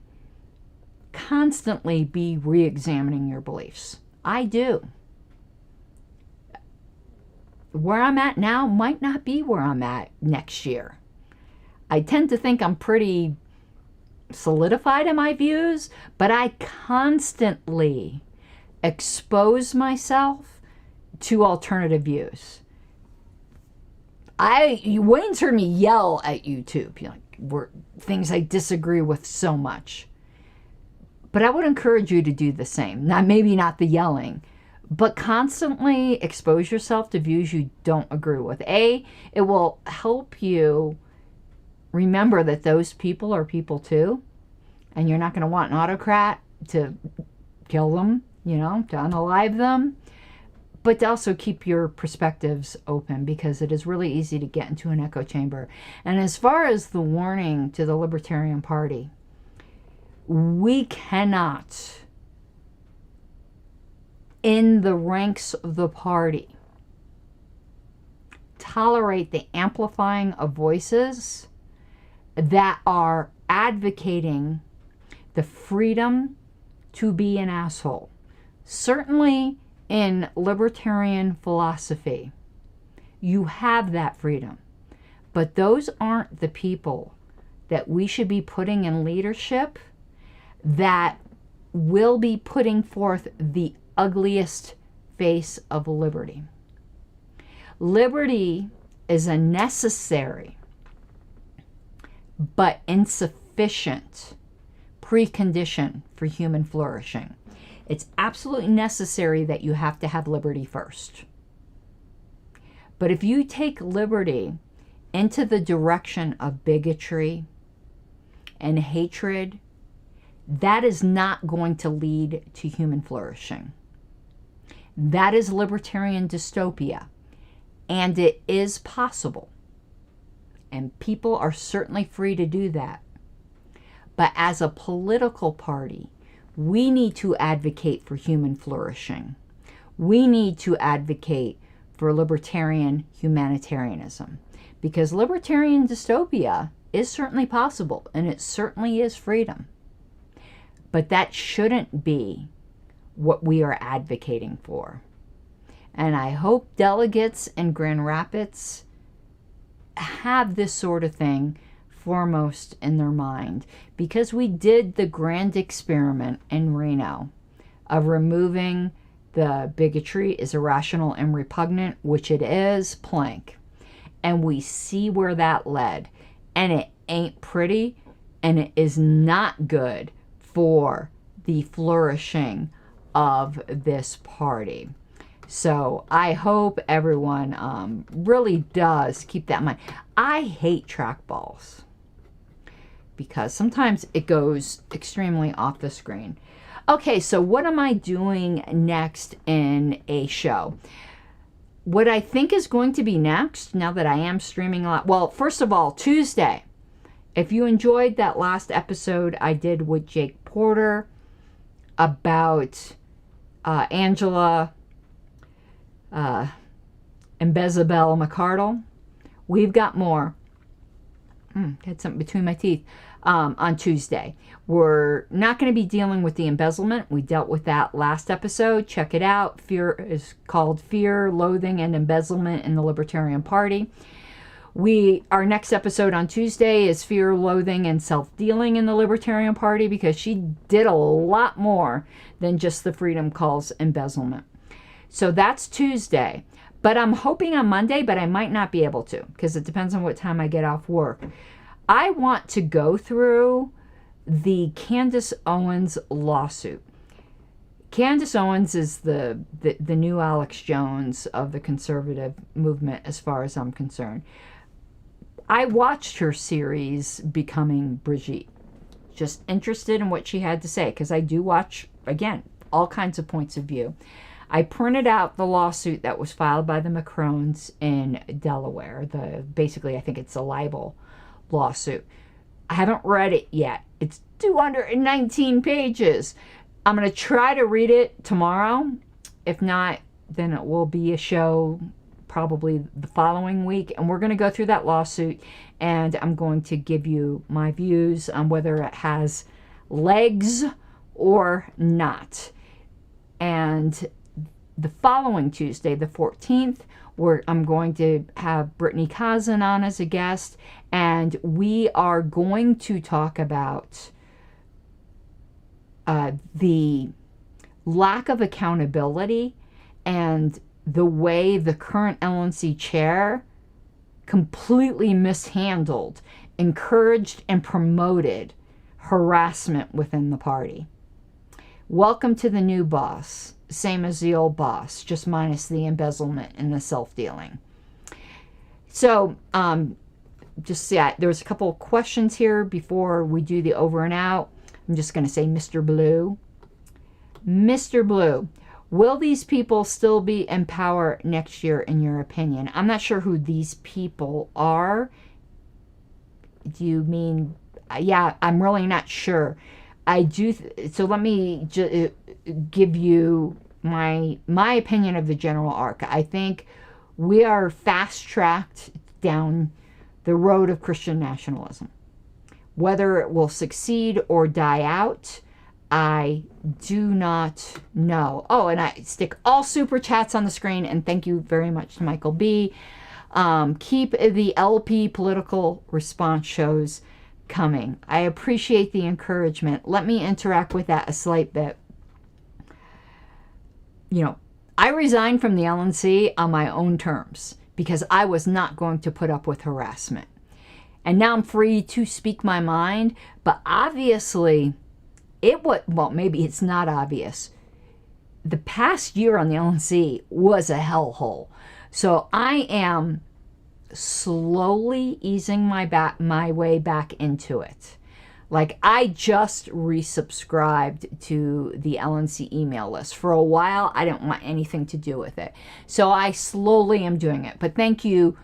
constantly be re-examining your beliefs. I do. Where I'm at now might not be where I'm at next year. I tend to think I'm pretty solidified in my views, but I constantly expose myself to alternative views. Wayne's heard me yell at YouTube, things I disagree with so much. But I would encourage you to do the same. Now, maybe not the yelling, but constantly expose yourself to views you don't agree with. A, it will help you remember that those people are people too, and you're not going to want an autocrat to kill them, to unalive them, but to also keep your perspectives open, because it is really easy to get into an echo chamber. And as far as the warning to the Libertarian Party, we cannot, in the ranks of the party, tolerate the amplifying of voices that are advocating the freedom to be an asshole. Certainly in libertarian philosophy, you have that freedom. But those aren't the people that we should be putting in leadership that will be putting forth the ugliest face of liberty. Liberty is a necessary but insufficient precondition for human flourishing. It's absolutely necessary that you have to have liberty first. But if you take liberty into the direction of bigotry and hatred, that is not going to lead to human flourishing. That is libertarian dystopia, and it is possible. And people are certainly free to do that. But as a political party, we need to advocate for human flourishing. We need to advocate for libertarian humanitarianism, because libertarian dystopia is certainly possible, and it certainly is freedom. But that shouldn't be what we are advocating for. And I hope delegates in Grand Rapids have this sort of thing foremost in their mind, because we did the grand experiment in Reno of removing the bigotry is irrational and repugnant, which it is, plank. And we see where that led. And it ain't pretty, and it is not good for the flourishing of this party. So I hope everyone really does keep that in mind. I hate trackballs because sometimes it goes extremely off the screen. Okay, so what am I doing next in a show? What I think is going to be next, now that I am streaming a lot, well, first of all, Tuesday, if you enjoyed that last episode I did with Jake Porter about Angela and Bezabel McCardle, we've got more. Had something between my teeth. On Tuesday. We're not going to be dealing with the embezzlement. We dealt with that last episode. Check it out. Fear is called Fear, Loathing, and Embezzlement in the Libertarian Party. Our next episode on Tuesday is Fear, Loathing, and Self-Dealing in the Libertarian Party, because she did a lot more than just the Freedom Calls embezzlement. So that's Tuesday. But I'm hoping on Monday, but I might not be able to, because it depends on what time I get off work. I want to go through the Candace Owens lawsuit. Candace Owens is the new Alex Jones of the conservative movement, as far as I'm concerned. I watched her series Becoming Brigitte. Just interested in what she had to say, because I do watch, again, all kinds of points of view. I printed out the lawsuit that was filed by the Macrones in Delaware. Basically, I think it's a libel lawsuit. I haven't read it yet. It's 219 pages. I'm going to try to read it tomorrow. If not, then it will be a show probably the following week. And we're going to go through that lawsuit, and I'm going to give you my views on whether it has legs or not. And the following Tuesday, the 14th, where I'm going to have Brittany Kazan on as a guest, and we are going to talk about the lack of accountability and the way the current LNC chair completely mishandled, encouraged, and promoted harassment within the party. Welcome to the new boss. Same as the old boss, just minus the embezzlement and the self-dealing. So, there's a couple of questions here before we do the over and out. I'm just going to say Mr. Blue. Mr. Blue, will these people still be in power next year, in your opinion? I'm not sure who these people are. Do you mean, yeah, I'm really not sure. I do, so let me give you my opinion of the general arc. I think we are fast-tracked down the road of Christian nationalism. Whether it will succeed or die out, I do not know. Oh, and I stick all super chats on the screen, and thank you very much to Michael B. Keep the LP political response shows coming. I appreciate the encouragement. Let me interact with that a slight bit. You know, I resigned from the LNC on my own terms. because I was not going to put up with harassment. And now I'm free to speak my mind, but obviously well, maybe it's not obvious. The past year on the LNC was a hellhole. So I am slowly easing my way back into it. Like, I just resubscribed to the LNC email list. For a while, I didn't want anything to do with it. So I slowly am doing it. But thank you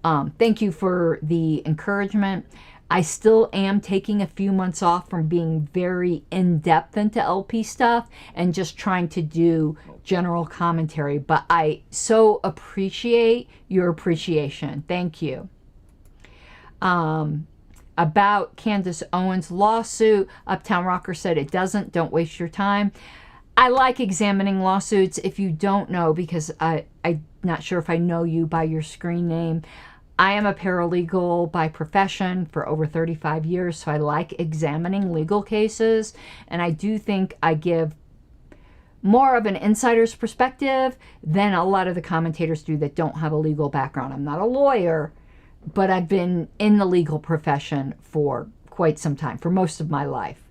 for the encouragement. I still am taking a few months off from being very in-depth into LP stuff and just trying to do general commentary. But I so appreciate your appreciation. Thank you. About Candace Owens' lawsuit, Uptown Rocker said it doesn't. Don't waste your time. I like examining lawsuits. If you don't know, because I'm not sure if I know you by your screen name, I am a paralegal by profession for over 35 years, so I like examining legal cases, and I do think I give more of an insider's perspective than a lot of the commentators do that don't have a legal background. I'm not a lawyer, but I've been in the legal profession for quite some time, for most of my life.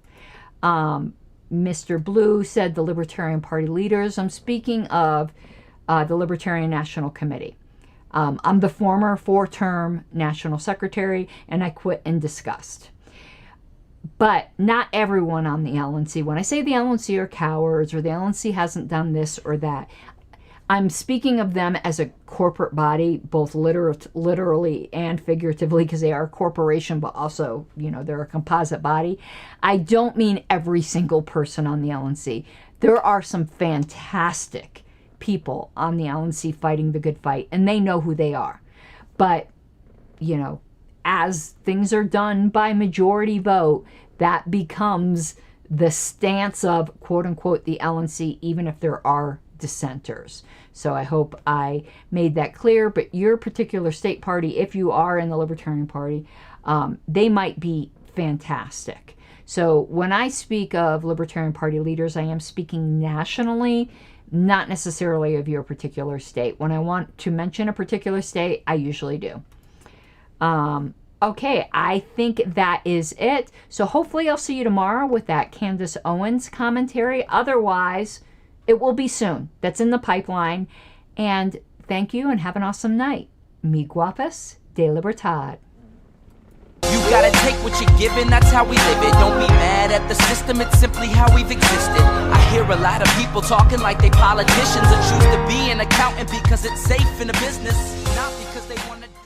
Mr. Blue said the Libertarian Party leaders. I'm speaking of the Libertarian National Committee. I'm the former 4-term national secretary, and I quit in disgust. But not everyone on the LNC. When I say the LNC are cowards or the LNC hasn't done this or that, I'm speaking of them as a corporate body, both literally and figuratively, because they are a corporation, but also, they're a composite body. I don't mean every single person on the LNC. There are some fantastic people on the LNC fighting the good fight, and they know who they are. But, as things are done by majority vote, that becomes the stance of, quote unquote, the LNC, even if there are dissenters. So I hope I made that clear. But your particular state party, if you are in the Libertarian Party, they might be fantastic. So when I speak of Libertarian Party leaders, I am speaking nationally, not necessarily of your particular state. When I want to mention a particular state, I usually do. Okay, I think that is it. So hopefully I'll see you tomorrow with that Candace Owens commentary. Otherwise, it will be soon. That's in the pipeline. And thank you and have an awesome night. Mi guapas de libertad.
You gotta take what you're given, that's how we live it. Don't be mad at the system, it's simply how we've existed. I hear a lot of people talking like they politicians or choose to be an accountant because it's safe in the business, not because they want to